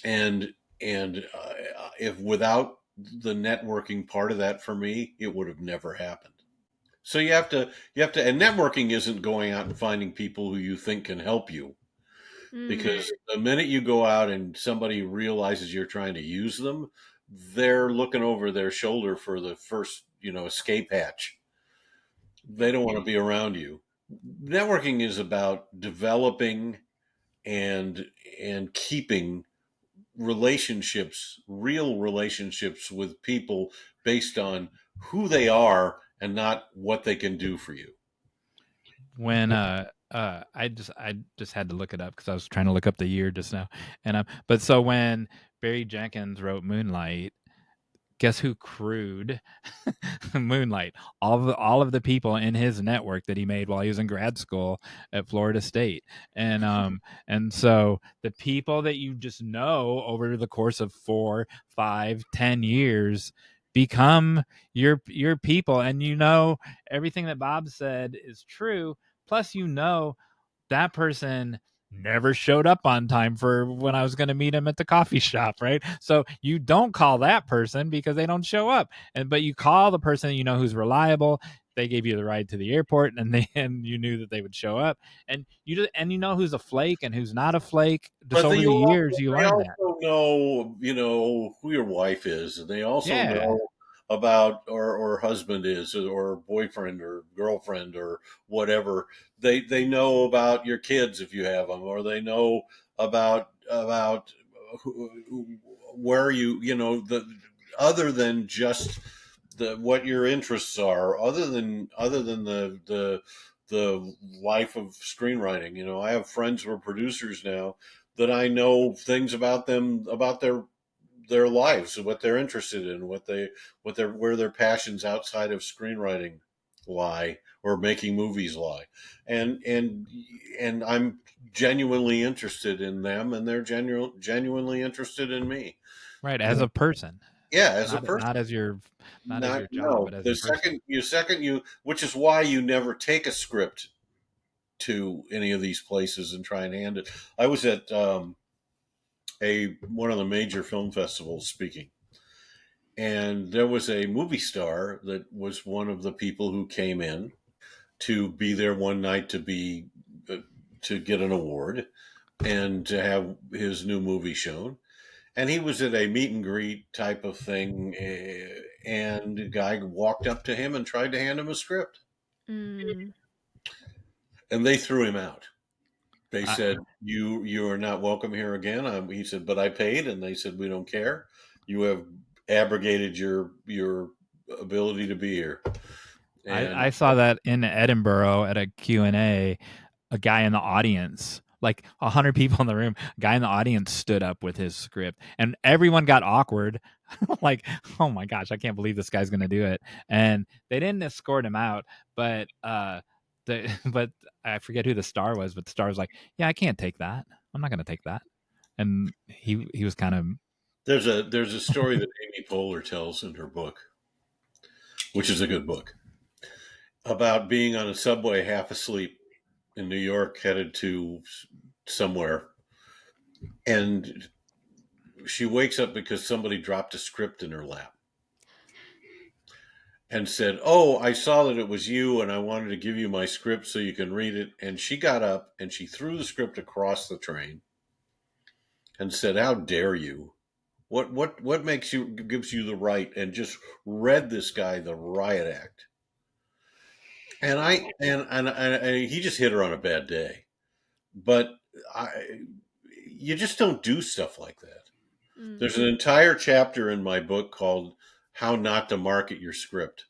D: and if without the networking part of that for me, it would have never happened. So and networking isn't going out and finding people who you think can help you,
B: Mm.
D: because the minute you go out and somebody realizes you're trying to use them, they're looking over their shoulder for the first, escape hatch. They don't want to be around you. Networking is about developing and keeping relationships, real relationships with people based on who they are and not what they can do for you.
A: When I just had to look it up because I was trying to look up the year just now, and but so when Barry Jenkins wrote Moonlight, guess who crewed Moonlight? All of the people in his network that he made while he was in grad school at Florida State, and so the people that you just know over the course of 4, 5, 10 years become your people, and everything that Bob said is true. Plus, that person never showed up on time for when I was going to meet him at the coffee shop, right? So you don't call that person because they don't show up, but you call the person who's reliable. They gave you the ride to the airport, and you knew that they would show up, and you know who's a flake and who's not a flake. Just
D: But
A: over the years, you
D: they
A: learn that.
D: also know, who your wife is, and they also
A: Yeah,
D: know about or husband is, or boyfriend or girlfriend or whatever. They know about your kids if you have them, or they know about where the other than just what your interests are, other than the life of screenwriting. I have friends who are producers now that I know things about them, about their lives, what they're interested in, where their passions outside of screenwriting lie, or making movies lie, and I'm genuinely interested in them, and they're genuinely interested in me.
A: right.
D: You
A: As
D: know,
A: a person,
D: yeah, as a
A: not
D: person.
A: not as
D: Not
A: your job,
D: no.
A: but as
D: The
A: a person.
D: second you, which is why you never take a script to any of these places and try and hand it. I was at a one of the major film festivals speaking, and there was a movie star that was one of the people who came in to be there one night uh, to get an award and to have his new movie shown. And he was at a meet and greet type of thing, and a guy walked up to him and tried to hand him a script,
B: Mm.
D: and they threw him out. They
A: I,
D: said, "You are not welcome here again." He said, "But I paid," and they said, "We don't care. You have abrogated your ability to be here." And
A: I saw that in Edinburgh at a Q&A. A guy in the audience, like 100 people in the room, a guy in the audience stood up with his script, and everyone got awkward. Like, oh my gosh, I can't believe this guy's going to do it. And they didn't escort him out, but but I forget who the star was, but the star was like, yeah, I can't take that. I'm not going to take that. And he was kind of
D: there's a story that Amy Poehler tells in her book, which is a good book, about being on a subway half asleep in New York, headed to somewhere, and she wakes up because somebody dropped a script in her lap and said, "Oh, I saw that it was you, and I wanted to give you my script so you can read it." And she got up and she threw the script across the train and said, "How dare you? What gives you the right?" And just read this guy the riot act. And he just hit her on a bad day. But I, you just don't do stuff like that.
B: Mm.
D: There's an entire chapter in my book called "How Not to Market Your Script."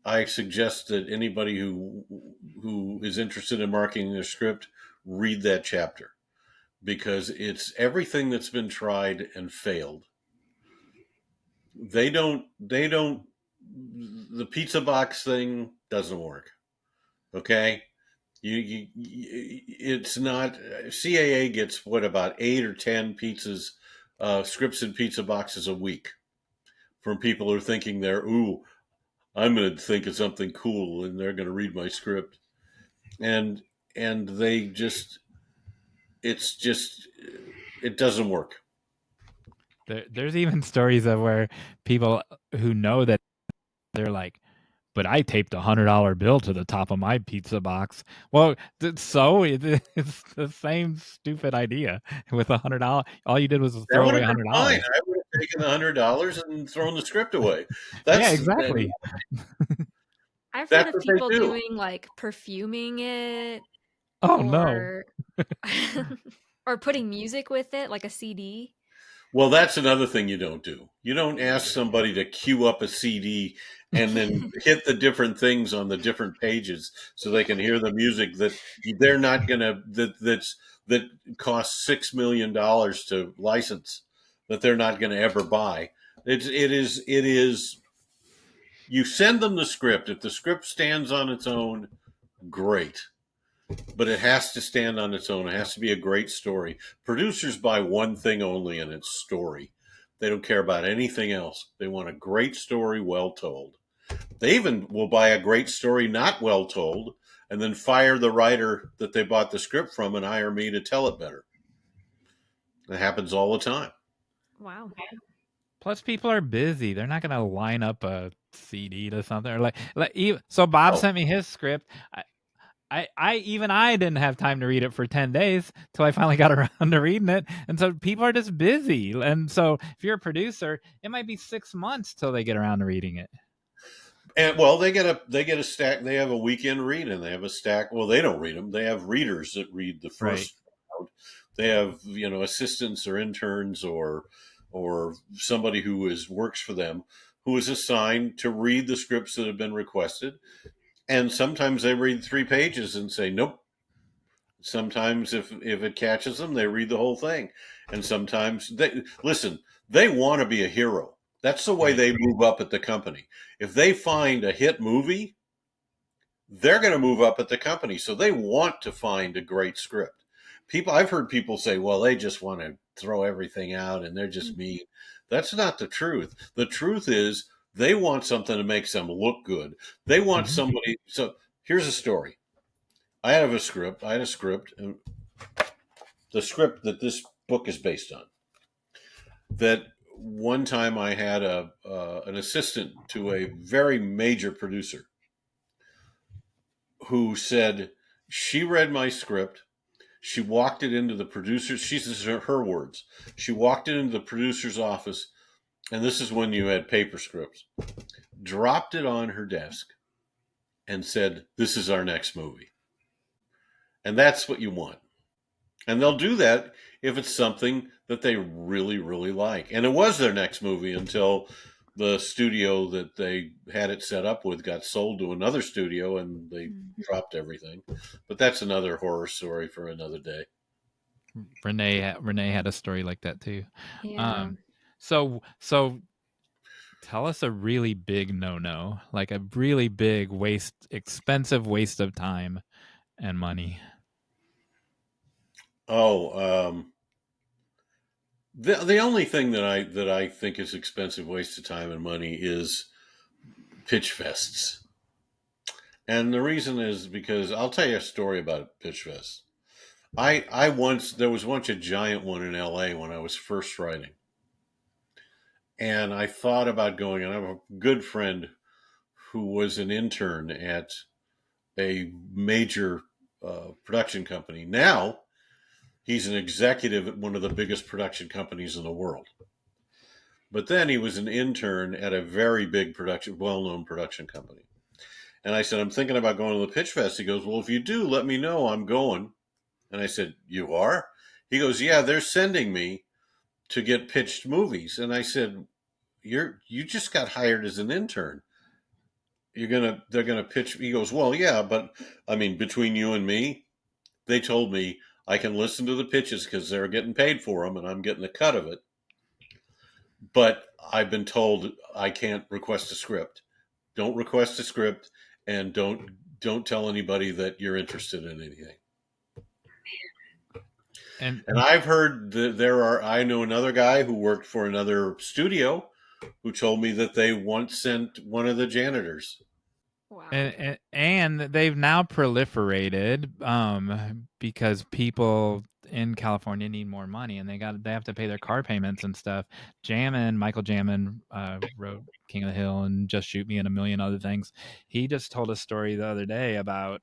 D: I suggest that anybody who is interested in marketing their script read that chapter, because it's everything that's been tried and failed They don't. The pizza box thing doesn't work. Okay, it's not. CAA gets what, about 8 or 10 pizzas, scripts in pizza boxes a week from people who are thinking I'm going to think of something cool and they're going to read my script, and they just, it doesn't work.
A: There's even stories of where people who know that they're like, but I taped $100 bill to the top of my pizza box. Well, it's the same stupid idea with $100. All you did was
D: That
A: throw
D: would
A: away
D: have been fine.
A: $100.
D: I would have taken the $100 and thrown the script away.
A: Yeah,
D: That's
A: exactly.
B: I've heard
D: that's
B: of
D: what they
B: people
D: do.
B: doing like perfuming it
A: Oh no.
B: or or putting music with it, like a CD.
D: Well, that's another thing you don't do. You don't ask somebody to queue up a CD and then hit the different things on the different pages so they can hear the music that they're not going to, that costs $6 million to license, that they're not going to ever buy. It is, you send them the script. If the script stands on its own, great. But it has to stand on its own. It has to be a great story. Producers buy one thing only, and it's story. They don't care about anything else. They want a great story, well told. They even will buy a great story not well told and then fire the writer that they bought the script from and hire me to tell it better. It happens all the time.
B: Wow.
A: Plus, people are busy. They're not going to line up a CD to something. Or so Bob sent me his script. I didn't have time to read it for 10 days till I finally got around to reading it. And so people are just busy. And so if you're a producer, it might be 6 months till they get around to reading it.
D: And well, they get a stack. They have a weekend read, and they have a stack. Well, they don't read them. They have readers that read the first round. They have, assistants or interns or somebody who works for them, who is assigned to read the scripts that have been requested. And sometimes they read 3 pages and say nope. Sometimes if it catches them, they read the whole thing. And sometimes they want to be a hero. That's the way they move up at the company. If they find a hit movie, they're going to move up at the company. So they want to find a great script. I've heard people say, well, they just want to throw everything out and they're just mean. That's not the truth. The truth is they want something that makes them look good. They want somebody. So here's a story. I had a script, and the script that this book is based on, that one time I had an assistant to a very major producer who said she read my script. She walked it into the producer's, this is her words. She walked it into the producer's office, and this is when you had paper scripts, dropped it on her desk and said, this is our next movie. And that's what you want. And they'll do that if it's something that they really, really like. And it was their next movie until the studio that they had it set up with got sold to another studio and they dropped everything. But that's another horror story for another day.
A: Renee had a story like that too.
B: Yeah.
A: So tell us a really big no-no, like a really big expensive waste of time and money.
D: The only thing that I think is expensive waste of time and money is pitch fests. And the reason is because I'll tell you a story about pitch fests. There was once a giant one in LA when I was first writing. And I thought about going, and I have a good friend who was an intern at a major production company. Now he's an executive at one of the biggest production companies in the world. But then he was an intern at a very big well-known production company. And I said, I'm thinking about going to the Pitch Fest. He goes, well, if you do, let me know. I'm going. And I said, you are? He goes, yeah, they're sending me to get pitched movies. And I said, you just got hired as an intern. They're gonna pitch. He goes, well, yeah, but I mean, between you and me, they told me I can listen to the pitches because they're getting paid for them and I'm getting a cut of it. but I've been told I can't request a script. Don't request a script, and don't tell anybody that you're interested in anything.
A: And
D: I've heard that I know another guy who worked for another studio who told me that they once sent one of the janitors.
B: Wow.
A: And they've now proliferated because people in California need more money, and they have to pay their car payments and stuff. Michael Jamin, wrote King of the Hill and Just Shoot Me and a million other things. He just told a story the other day about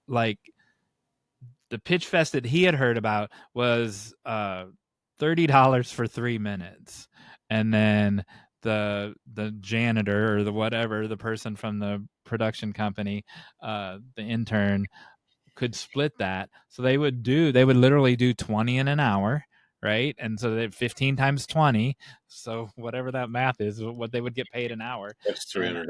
A: like the pitch fest that he had heard about was $30 for 3 minutes, and then the janitor or the whatever, the person from the production company, the intern, could split that. So they would literally do 20 in an hour, right? And so they 15 times 20, so whatever that math is, what they would get paid an hour.
D: That's $300.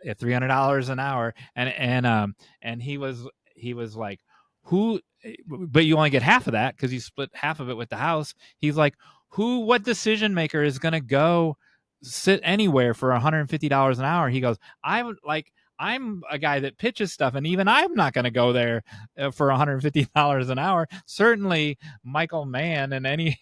A: At $300 an hour, and he was like, who? But you only get half of that because you split half of it with the house. He's like, what decision maker is going to go sit anywhere for $150 an hour? He goes, I'm a guy that pitches stuff, and even I'm not going to go there for $150 an hour. Certainly, Michael Mann and anyone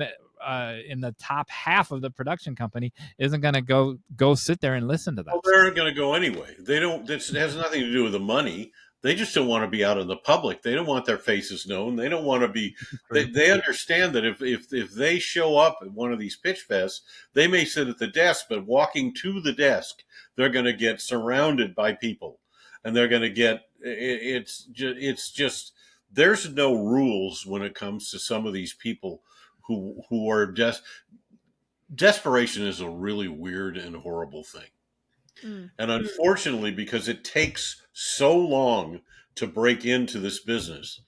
A: in the top half of the production company isn't going to go sit there and listen to that.
D: Well, they aren't going to go anyway. They don't. It has nothing to do with the money. They just don't want to be out in the public. They don't want their faces known. They don't want to be. They understand that if they show up at one of these pitch fests, they may sit at the desk, but walking to the desk, they're going to get surrounded by people, and they're going to get. It's just there's no rules when it comes to some of these people who are desperation is a really weird and horrible thing. And unfortunately, because it takes so long to break into this business,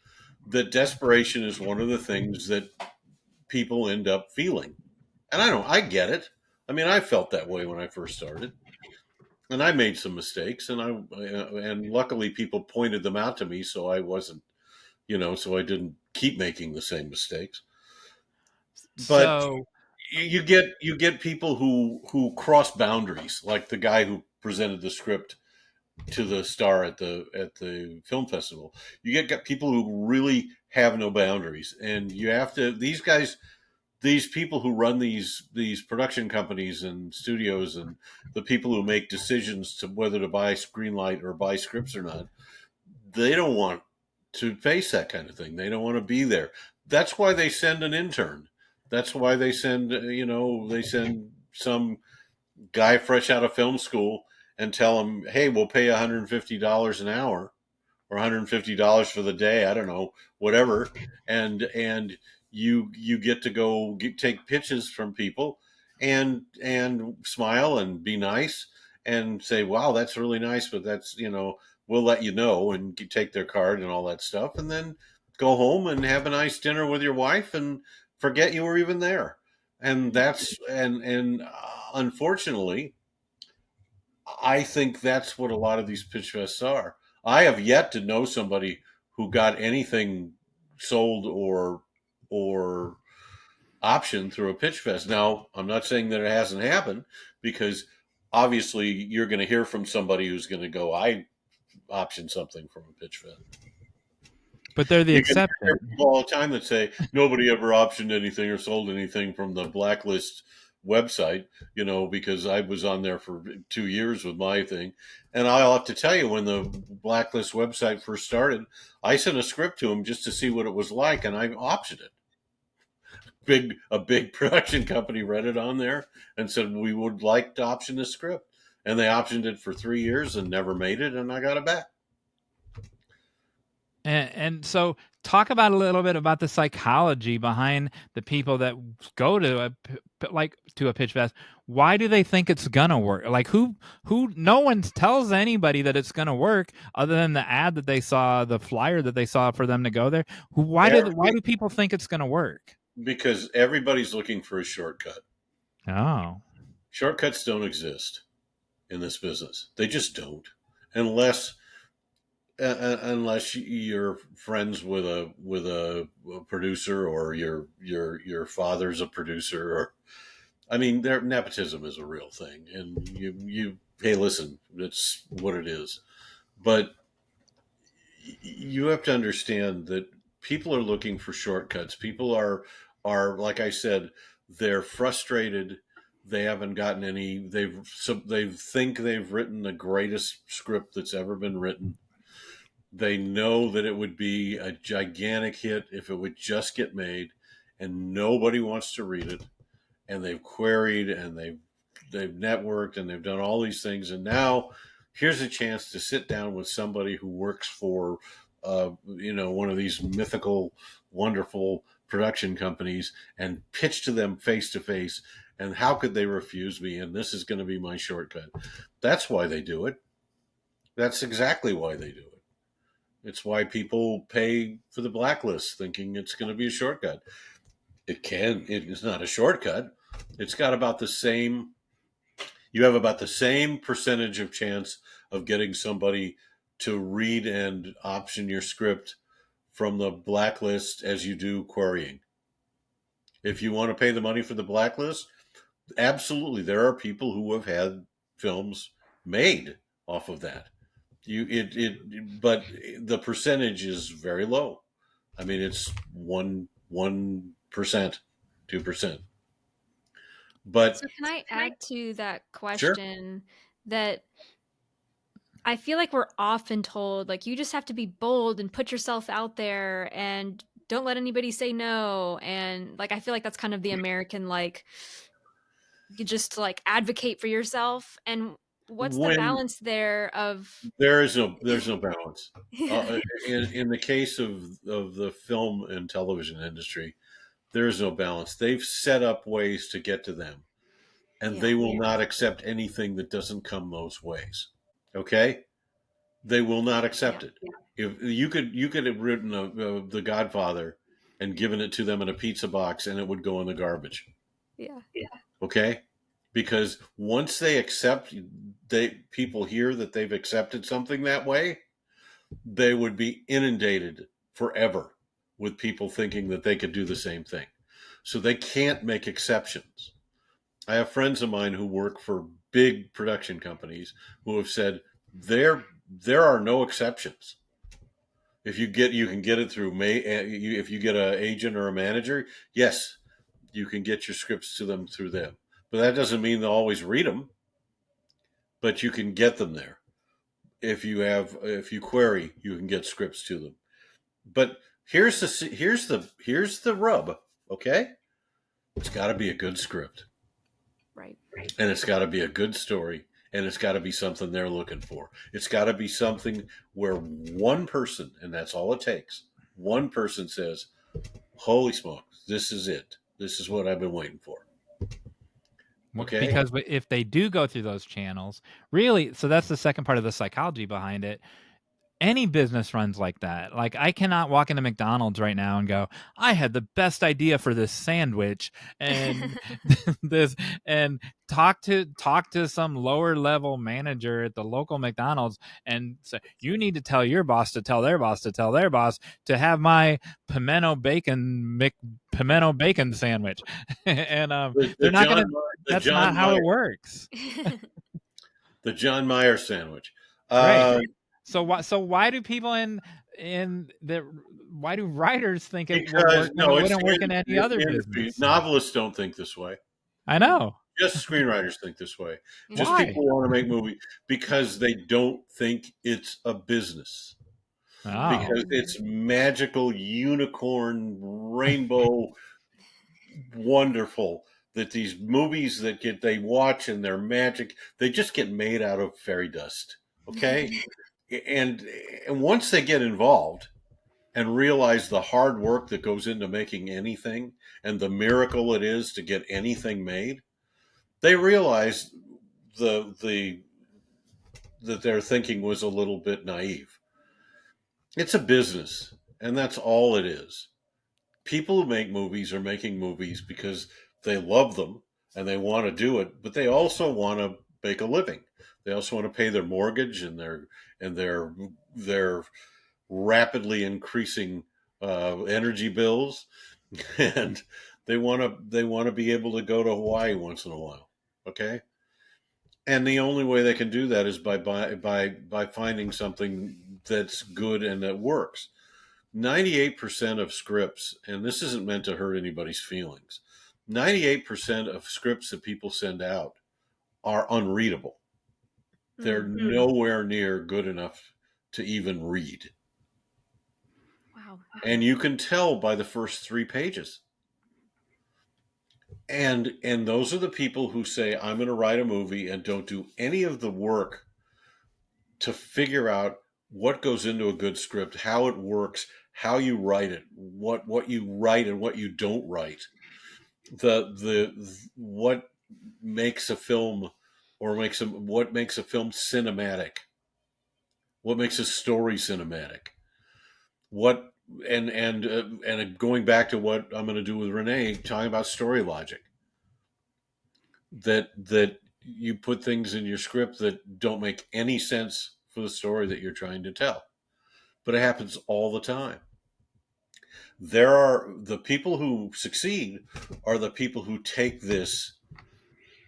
D: that desperation is one of the things that people end up feeling. And I get it. I mean, I felt that way when I first started, and I made some mistakes, and luckily people pointed them out to me, so I wasn't, so I didn't keep making the same mistakes. But
A: So
D: you get people who cross boundaries, like the guy who presented the script to the star at the film festival. You get people who really have no boundaries, and you have to. These people who run these production companies and studios, and the people who make decisions to whether to buy Screenlight or buy scripts or not, they don't want to face that kind of thing. They don't want to be there. That's why they send an intern. That's why they send some guy fresh out of film school and tell him, hey, we'll pay $150 an hour or $150 for the day. I don't know, whatever. And you get to go take pitches from people and smile and be nice and say, wow, that's really nice, but that's, we'll let you know, and take their card and all that stuff. And then go home and have a nice dinner with your wife and forget you were even there. And unfortunately, I think that's what a lot of these pitch fests are. I have yet to know somebody who got anything sold or option through a pitch fest. Now, I'm not saying that it hasn't happened, because obviously you're going to hear from somebody who's going to go, I optioned something from a pitch fest.
A: But they're the
D: You
A: exception.
D: can hear people all the time that say nobody ever optioned anything or sold anything from the Blacklist website, because I was on there for 2 years with my thing. And I'll have to tell you, when the Blacklist website first started, I sent a script to them just to see what it was like, and I optioned it. A big production company read it on there and said, we would like to option this script. And they optioned it for 3 years and never made it, and I got it back.
A: And so talk about a little bit about the psychology behind the people that go to a pitch fest. Why do they think it's gonna work? Like who no one tells anybody that it's gonna work other than the ad that they saw, the flyer that they saw for them to go there. Why do people think it's gonna work?
D: Because everybody's looking for a shortcut.
A: Oh.
D: Shortcuts don't exist in this business. They just don't. Unless unless you're friends with a producer, or your father's a producer, or I mean, nepotism is a real thing, and you hey, listen, it's what it is. But you have to understand that people are looking for shortcuts. People are like I said, they're frustrated. They haven't gotten any. They think they've written the greatest script that's ever been written. They know that it would be a gigantic hit if it would just get made, and nobody wants to read it. And they've queried, and they've networked, and they've done all these things, and now here's a chance to sit down with somebody who works for one of these mythical, wonderful production companies and pitch to them face to face. And how could they refuse me? And this is going to be my shortcut. That's why they do it. That's exactly why they do it. It's why people pay for the blacklist thinking it's going to be a shortcut. It is not a shortcut. It's got about the same, you have about the same percentage of chance of getting somebody to read and option your script from the blacklist as you do querying. If you want to pay the money for the blacklist, absolutely, there are people who have had films made off of that. But the percentage is very low. I mean, it's 1%, 2%. But
B: so can I add to that
D: sure.
B: question that I feel like we're often told, like, you just have to be bold and put yourself out there and don't let anybody say no. And like, I feel like that's kind of the American, like, you just like advocate for yourself. And what's the balance there of
D: there's no balance. In the case of the film and television industry, there is no balance. They've set up ways to get to them, and they will not accept anything that doesn't come those ways. Okay, they will not accept it. If you could have written The Godfather and given it to them in a pizza box, and it would go in the garbage.
B: Yeah.
D: Okay, because once they accept, people hear that they've accepted something that way, they would be inundated forever with people thinking that they could do the same thing. So they can't make exceptions. I have friends of mine who work for big production companies who have said there are no exceptions. If you can get it through if you get an agent or a manager, yes, you can get your scripts to them through them. But that doesn't mean they'll always read them. But you can get them there. If you query, you can get scripts to them. But here's the rub. Okay, it's got to be a good script,
B: Right.
D: and it's got to be a good story, and it's got to be something they're looking for. It's got to be something where one person, and that's all it takes, one person says, "Holy smokes, this is it. This is what I've been waiting for." Okay.
A: Because if they do go through those channels, really, so that's the second part of the psychology behind it. Any business runs like that. Like, I cannot walk into McDonald's right now and go, I had the best idea for this sandwich, and this, and talk to some lower level manager at the local McDonald's and say, you need to tell your boss to tell their boss to tell their boss to have my pimento bacon sandwich. And they're not going to, that's not how it works.
D: The John Mayer sandwich.
A: Right. So why do people why do writers think it wouldn't work in any other business?
D: Novelists don't think this way.
A: I know.
D: Just screenwriters think this way.
A: Why?
D: Just people want to make movies because they don't think it's a business. Oh. Because it's magical, unicorn, rainbow, wonderful. That these movies that they watch and they're magic, they just get made out of fairy dust. Okay. And once they get involved and realize the hard work that goes into making anything and the miracle it is to get anything made, they realize that their thinking was a little bit naive. It's a business, and that's all it is. People who make movies are making movies because they love them and they want to do it, but they also want to make a living. They also want to pay their mortgage and their rapidly increasing energy bills, and they want to be able to go to Hawaii once in a while. Okay, and the only way they can do that is by finding something that's good and that works. 98% of scripts, and this isn't meant to hurt anybody's feelings, 98% of scripts that people send out are unreadable. They're nowhere near good enough to even read.
B: Wow.
D: And you can tell by the first 3 pages. And those are the people who say, I'm going to write a movie, and don't do any of the work to figure out what goes into a good script, how it works, how you write it, what you write and what you don't write. What makes a film what makes a film cinematic? What makes a story cinematic? What and going back to what I'm going to do with Renee, talking about story logic. That you put things in your script that don't make any sense for the story that you're trying to tell. But it happens all the time. There are the people who succeed are the people who take this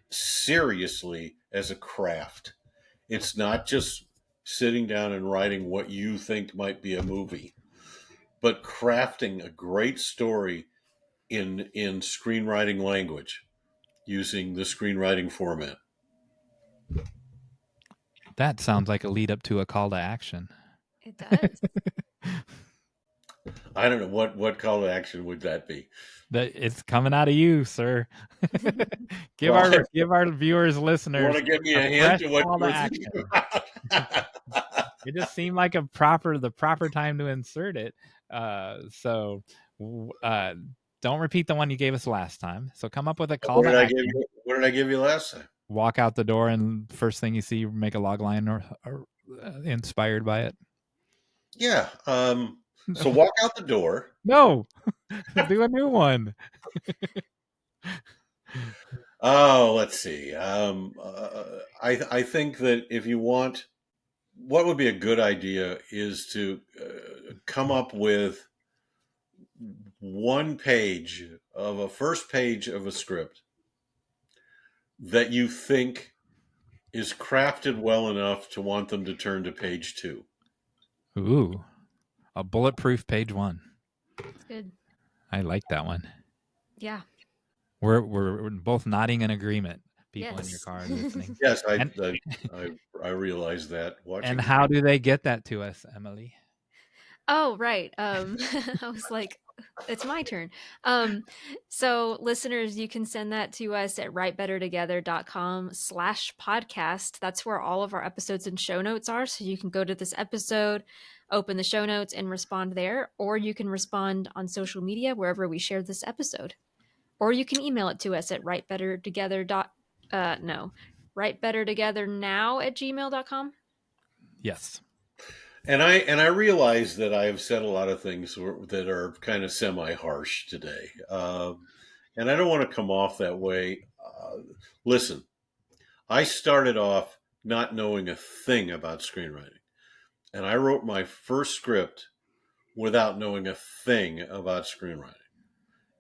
D: seriously as a craft. It's not just sitting down and writing what you think might be a movie, but crafting a great story in screenwriting language using the screenwriting format.
A: That sounds like a lead up to a call to action.
B: It does.
D: I don't know what call to action would that be.
A: That it's coming out of you, sir. give our viewers, listeners,
D: want to give me a hint of what
A: call to action. It just seemed like the proper time to insert it. So don't repeat the one you gave us last time. So come up with a call to action.
D: What did I give you last time?
A: Walk out the door, and first thing you see, make a log line or inspired by it.
D: Yeah. So walk out the door.
A: No, do a new one.
D: Oh, let's see. I think that if you want, what would be a good idea is to come up with first page of a script that you think is crafted well enough to want them to turn to page 2.
A: Ooh, a bulletproof page 1.
B: That's good.
A: I like that one.
B: Yeah.
A: We're both nodding in agreement. People
B: Yes.
A: in your car listening.
D: Yes, I realize that watching.
A: And how do they get that to us, Emily?
B: Oh, right. I was like, it's my turn. So listeners, you can send that to us at writebettertogether.com/podcast. That's where all of our episodes and show notes are. So you can go to this episode, open the show notes and respond there, or you can respond on social media wherever we share this episode. Or you can email it to us at writebettertogethernow@gmail.com.
A: Yes.
D: And I realize that I have said a lot of things that are kind of semi-harsh today. And I don't want to come off that way. Listen, I started off not knowing a thing about screenwriting. And I wrote my first script without knowing a thing about screenwriting.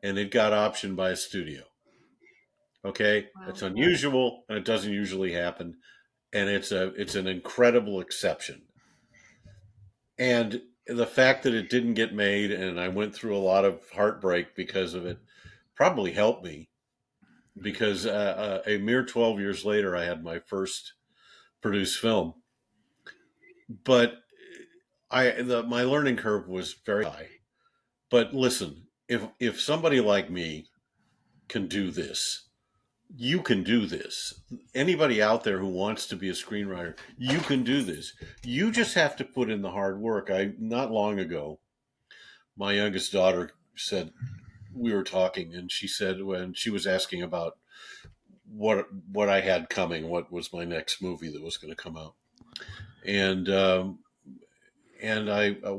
D: And it got optioned by a studio. Okay? Wow. It's unusual, and it doesn't usually happen. And it's an incredible exception. And the fact that it didn't get made and I went through a lot of heartbreak because of it probably helped me, because a mere 12 years later, I had my first produced film. But my learning curve was very high. But listen, if somebody like me can do this, you can do this. Anybody out there who wants to be a screenwriter, you can do this. You just have to put in the hard work. Not long ago, my youngest daughter said, we were talking, and she said, when she was asking about what I had coming, what was my next movie that was going to come out, and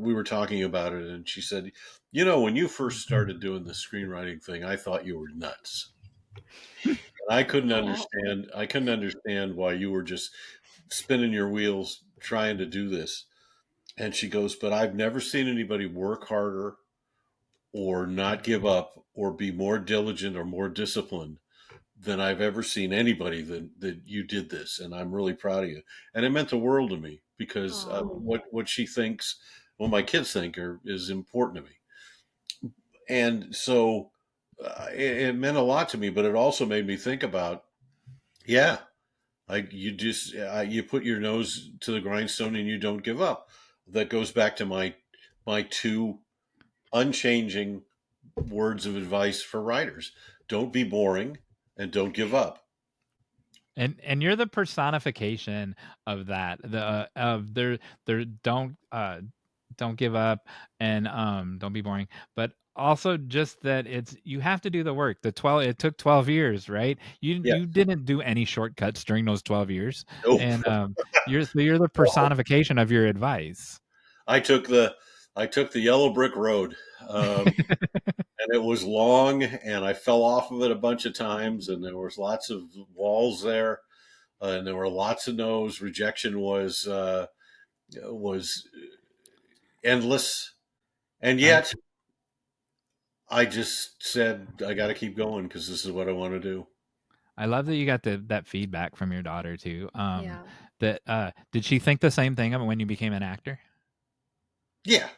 D: we were talking about it, and she said, when you first started doing the screenwriting thing, I thought you were nuts. I couldn't understand why you were just spinning your wheels trying to do this. And she goes, but I've never seen anybody work harder or not give up or be more diligent or more disciplined than I've ever seen anybody that you did this. And I'm really proud of you. And it meant the world to me because what she thinks, what my kids think is important to me. And so it meant a lot to me, but it also made me think about, like you just, you put your nose to the grindstone and you don't give up. That goes back to my two unchanging words of advice for writers: don't be boring and don't give up.
A: And you're the personification of that. The of their don't give up and don't be boring, but also just that you have to do the work. It took 12 years, right? You didn't do any shortcuts during those 12 years.
D: Nope.
A: And you're the personification of your advice.
D: I took the yellow brick road. And it was long, and I fell off of it a bunch of times, and there was lots of walls there, and there were lots of no's. Rejection was endless, and yet I just said I got to keep going because this is what I want to do.
A: I love that you got that feedback from your daughter too. That did she think the same thing of when you became an actor?
D: Yeah.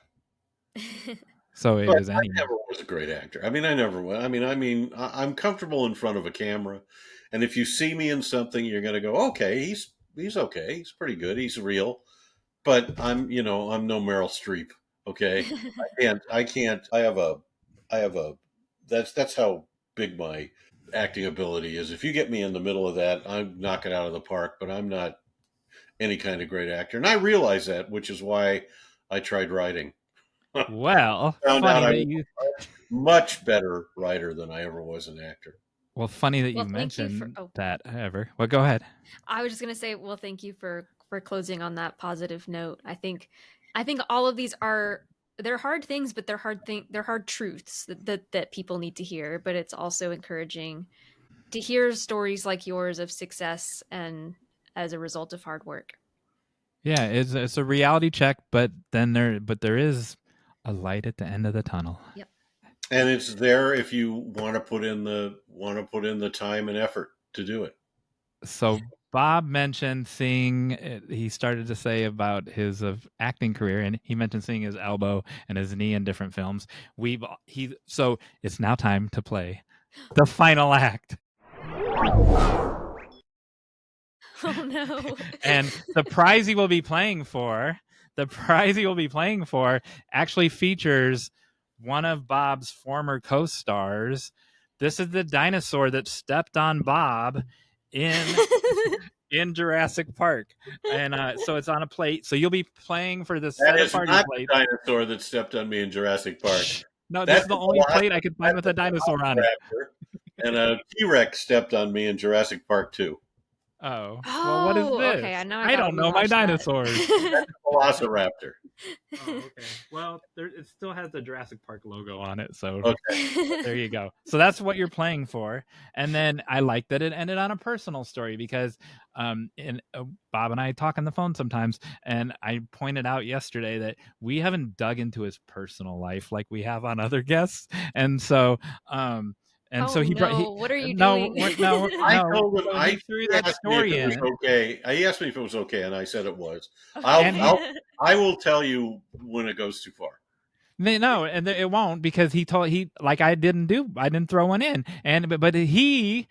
A: So it was.
D: I never was a great actor. I mean, I never was. I mean, I'm comfortable in front of a camera, and if you see me in something, you're going to go, "Okay, he's okay. He's pretty good. He's real." But I'm no Meryl Streep. Okay, I can't. I have a. That's how big my acting ability is. If you get me in the middle of that, I'm knock it out of the park. But I'm not any kind of great actor, and I realize that, which is why I tried writing.
A: Well,
D: found out I was a much better writer than I ever was an actor.
A: Well, funny that you mentioned that. However, well, go ahead.
B: I was just gonna say, well, thank you for closing on that positive note. I think all of these they're hard things, but they're hard truths that people need to hear. But it's also encouraging to hear stories like yours of success and as a result of hard work.
A: Yeah, it's a reality check, but there is a light at the end of the tunnel.
B: Yep.
D: And it's there if you want to put in the time and effort to do it.
A: So Bob mentioned he started to say about his acting career, and he mentioned seeing his elbow and his knee in different films. So it's now time to play the final act.
B: Oh no.
A: And the prize he will be playing for actually features one of Bob's former co-stars. This is the dinosaur that stepped on Bob in Jurassic Park. And so it's on a plate. So you'll be playing for this
D: That is
A: party
D: not
A: plate.
D: The dinosaur that stepped on me in Jurassic Park.
A: No, this is the only plate I could find with a dinosaur on it.
D: And a T-Rex stepped on me in Jurassic Park 2.
A: Oh, well, what is this?
B: Okay,
A: I don't know my dinosaurs.
D: That's a Velociraptor.
A: Oh, okay. Well, it still has the Jurassic Park logo on it, so
D: okay.
A: There you go. So that's what you're playing for. And then I like that it ended on a personal story because Bob and I talk on the phone sometimes, and I pointed out yesterday that we haven't dug into his personal life like we have on other guests, and so so he brought.
B: What are you doing?
A: No.
D: I told him.
A: He threw that story in.
D: Okay. He asked me if it was okay, and I said it was. Okay. I will tell you when it goes too far.
A: No, and it won't, because I didn't throw one in, but he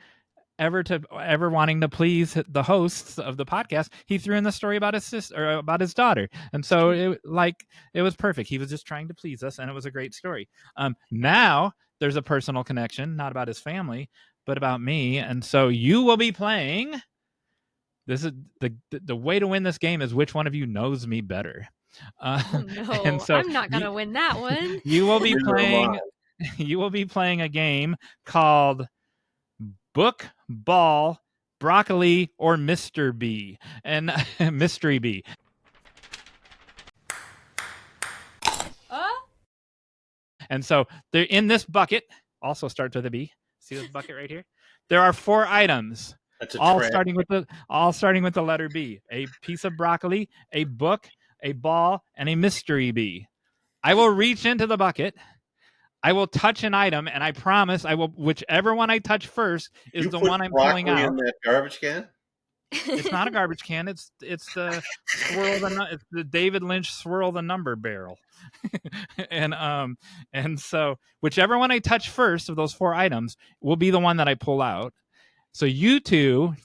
A: ever wanting to please the hosts of the podcast, he threw in the story about his sister, or about his daughter, and so it was perfect. He was just trying to please us, and it was a great story. Now there's a personal connection, not about his family, but about me, and so you will be playing. This is the way to win this game is which one of you knows me better.
B: Oh no!
A: And so
B: I'm not gonna win that one.
A: You will be playing. You will be playing a game called Book, Ball, Broccoli, or Mr. B, and Mystery B. And so they're in this bucket. Also starts with a B. See this bucket right here? There are 4 items.
D: That's a
A: all
D: trap.
A: starting with the letter B. A piece of broccoli, a book, a ball, and a mystery bee. I will reach into the bucket. I will touch an item, and I promise I will. Whichever one I touch first is
D: You
A: the
D: put
A: one I'm pulling
D: broccoli
A: out.
D: in that garbage can?
A: It's not a garbage can. It's the it's the David Lynch swirl the number barrel. and so whichever one I touch first of those 4 items will be the one that I pull out. So you two,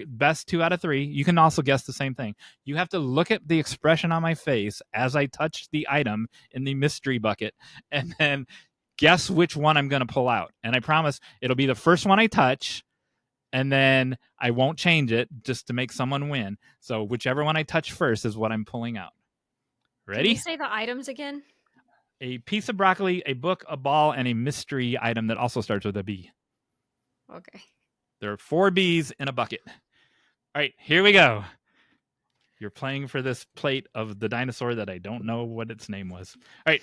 A: best 2 out of 3, you can also guess the same thing. You have to look at the expression on my face as I touch the item in the mystery bucket and then guess which one I'm going to pull out. And I promise it'll be the first one I touch, and then I won't change it just to make someone win. So whichever one I touch first is what I'm pulling out. Ready?
B: Can you say the items again?
A: A piece of broccoli, a book, a ball, and a mystery item that also starts with a B.
B: Okay.
A: There are 4 B's in a bucket. All right, here we go. You're playing for this plate of the dinosaur that I don't know what its name was. All right.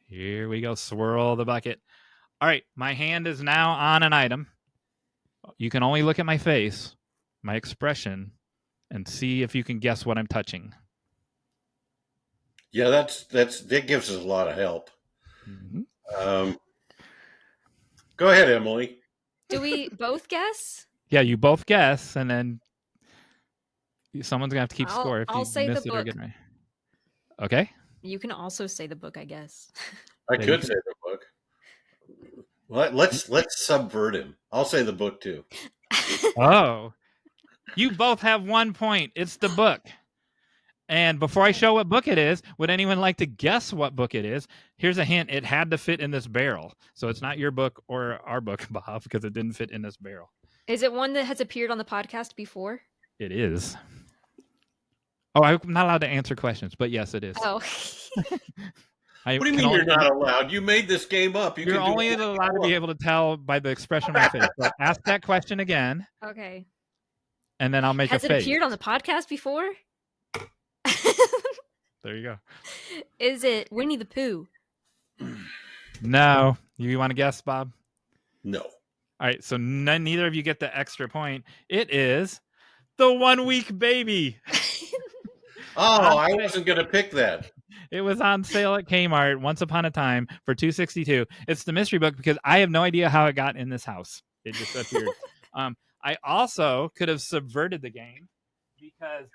A: Here we go. Swirl the bucket. All right, my hand is now on an item. You can only look at my face, my expression, and see if you can guess what I'm touching.
D: Yeah, that gives us a lot of help.
A: Mm-hmm.
D: Go ahead, Emily.
B: Do we both guess?
A: Yeah, you both guess, and then someone's gonna have to keep score if
B: I'll
A: you
B: say
A: miss
B: the
A: it or
B: book.
A: get it right. Okay.
B: You can also say the book, I guess.
D: I could say the book. Let's subvert him. I'll say the book too.
A: Oh, you both have 1 point. It's the book. And before I show what book it is, would anyone like to guess what book it is? Here's a hint. It had to fit in this barrel. So it's not your book or our book, Bob, because it didn't fit in this barrel.
B: Is it one that has appeared on the podcast before?
A: It is. Oh, I'm not allowed to answer questions, but yes, it is.
B: Oh.
D: What do you mean you're not allowed? You made this game up.
A: You're only allowed to be able to tell by the expression on my face. So ask that question again.
B: Okay.
A: And then I'll make a face.
B: Has it appeared on the podcast before?
A: There you go.
B: Is it Winnie the Pooh?
A: No. You want to guess, Bob?
D: No.
A: All right. So neither of you get the extra point. It is the 1 Week Baby.
D: Oh, I wasn't going to pick that.
A: It was on sale at Kmart once upon a time for $2.62. It's the mystery book because I have no idea how it got in this house. It just appeared. I also could have subverted the game because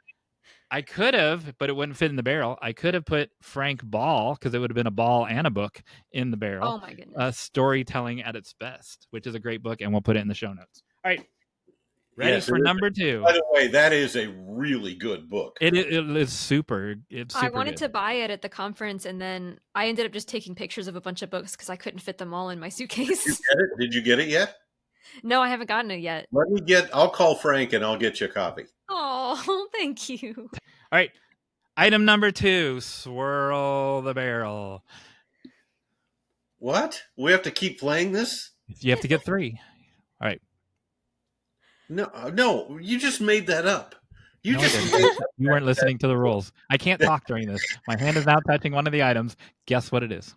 A: I could have, but it wouldn't fit in the barrel. I could have put Frank Ball, because it would have been a ball and a book in the barrel.
B: Oh, my goodness.
A: Storytelling at its best, which is a great book, and we'll put it in the show notes. All right. Ready for number 2.
D: By the way, that is a really good book.
A: It is super. It's super
B: I wanted
A: good.
B: to buy it at the conference, and then I ended up just taking pictures of a bunch of books because I couldn't fit them all in my suitcase.
D: Did you get it yet?
B: No, I haven't gotten it yet.
D: I'll call Frank and I'll get you a copy.
B: Oh, thank you.
A: All right. Item number 2, swirl the barrel.
D: What? We have to keep playing this?
A: You have to get 3. All right.
D: No, you just made that up. You
A: weren't listening to the rules. I can't talk during this. My hand is now touching one of the items. Guess what it is?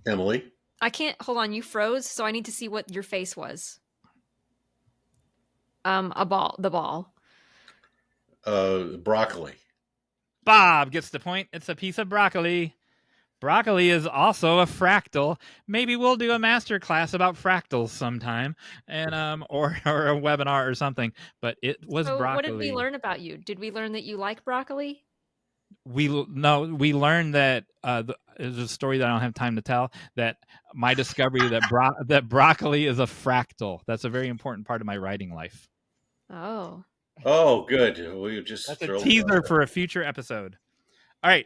D: Emily?
B: I can't. Hold on. You froze, so I need to see what your face was. The ball.
D: Broccoli.
A: Bob gets the point. It's a piece of broccoli. Broccoli is also a fractal. Maybe we'll do a master class about fractals sometime, and or a webinar or something. But it was broccoli.
B: What did we learn about you? Did we learn that you like broccoli?
A: We learned that there's a story that I don't have time to tell. That my discovery that broccoli is a fractal. That's a very important part of my writing life.
B: Oh.
D: Oh, good. That's
A: a teaser for a future episode. All right.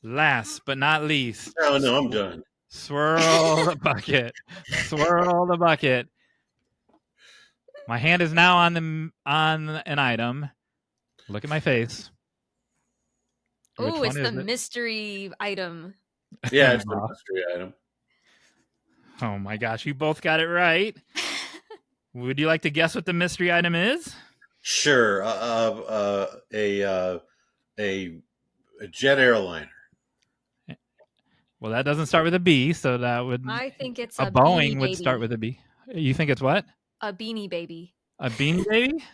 A: Last but not least.
D: No, I'm done.
A: Swirl the bucket. Swirl the bucket. My hand is now on an item. Look at my face.
B: Oh, it's the mystery item.
D: Yeah, it's the mystery item.
A: Oh my gosh, you both got it right. Would you like to guess what the mystery item is?
D: Sure. A jet airliner.
A: Well, that doesn't start with a B, so that would.
B: I think it's
A: a Boeing would start with a B. You think it's what?
B: A Beanie Baby.
A: A Beanie Baby?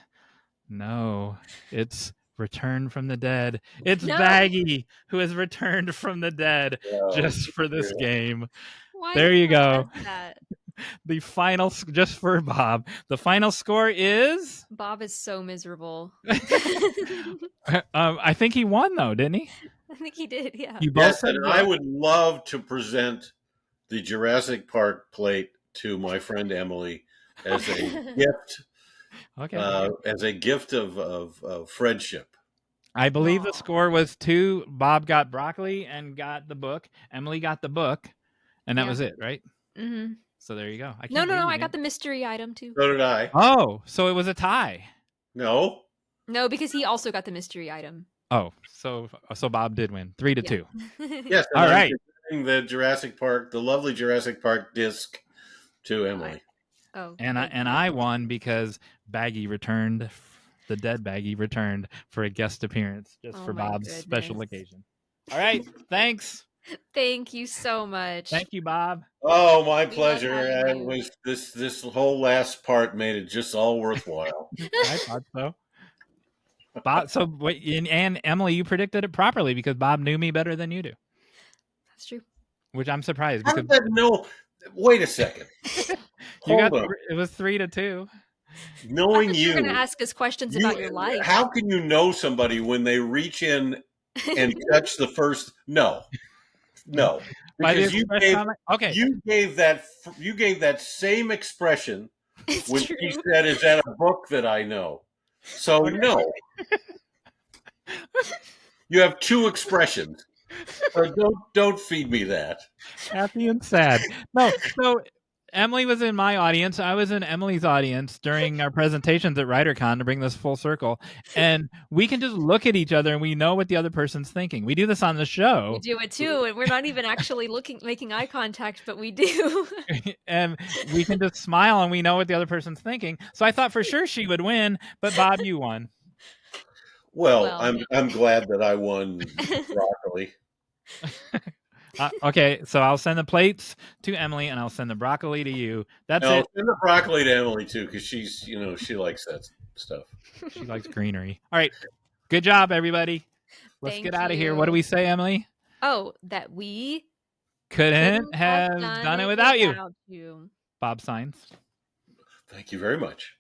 A: No, it's Return from the Dead. It's
B: No.
A: Baggy who has returned from the dead just for this game.
B: Why
A: There
B: did
A: you go.
B: ask that?
A: The final, just for Bob, the final score is.
B: Bob is so miserable.
A: I think he won though, didn't he?
B: I think he did. Yeah.
A: You both
D: Yes,
A: said
D: and I would love to present the Jurassic Park plate to my friend Emily as a gift.
A: Okay.
D: As a gift of friendship.
A: I believe the
B: Aw.
A: score was 2. Bob got broccoli and got the book. Emily got the book, and that
B: Yeah.
A: was it, right?
B: Mm-hmm.
A: So there you go.
B: No. I got the mystery item too.
D: So did I.
A: Oh, so it was a tie.
D: No.
B: No, because he also got the mystery item.
A: Oh, so Bob did win 3-2.
D: Yes.
A: All right.
D: Presenting the lovely Jurassic Park disc to Emily.
B: Oh.
A: And I won because Baggy returned. The dead Baggy returned for a guest appearance just for Bob's special occasion. All right. Thanks.
B: Thank you so much.
A: Thank you, Bob.
D: Oh, my pleasure. It was this whole last part made it just all worthwhile.
A: I thought so. Bob, and Emily, you predicted it properly because Bob knew me better than you do.
B: That's true.
A: Which I'm surprised
D: How
A: because
D: did that no. Wait a second. Hold on.
A: It was 3-2.
D: Knowing
B: you're
D: you,
B: going to ask us questions about your life.
D: How can you know somebody when they reach in and touch the first? No, because you gave that same expression when she said, "Is that a book that I know?" So no, you have 2 expressions. So don't feed me that.
A: Happy and sad. No, so Emily was in my audience. I was in Emily's audience during our presentations at WriterCon to bring this full circle. And we can just look at each other and we know what the other person's thinking. We do this on the show.
B: We do it too. And we're not even actually making eye contact, but we do.
A: And we can just smile and we know what the other person's thinking. So I thought for sure she would win, but Bob, you won.
D: Well, I'm glad that I won broccoli.
A: Okay, so I'll send the plates to Emily and I'll send the broccoli to you. That's it.
D: Send the broccoli to Emily too, because she's, she likes that stuff.
A: She likes greenery. All right. Good job, everybody. Let's get out of here. What do we say, Emily?
B: Oh, that we
A: couldn't have done it without you. Bob Sáenz.
D: Thank you very much.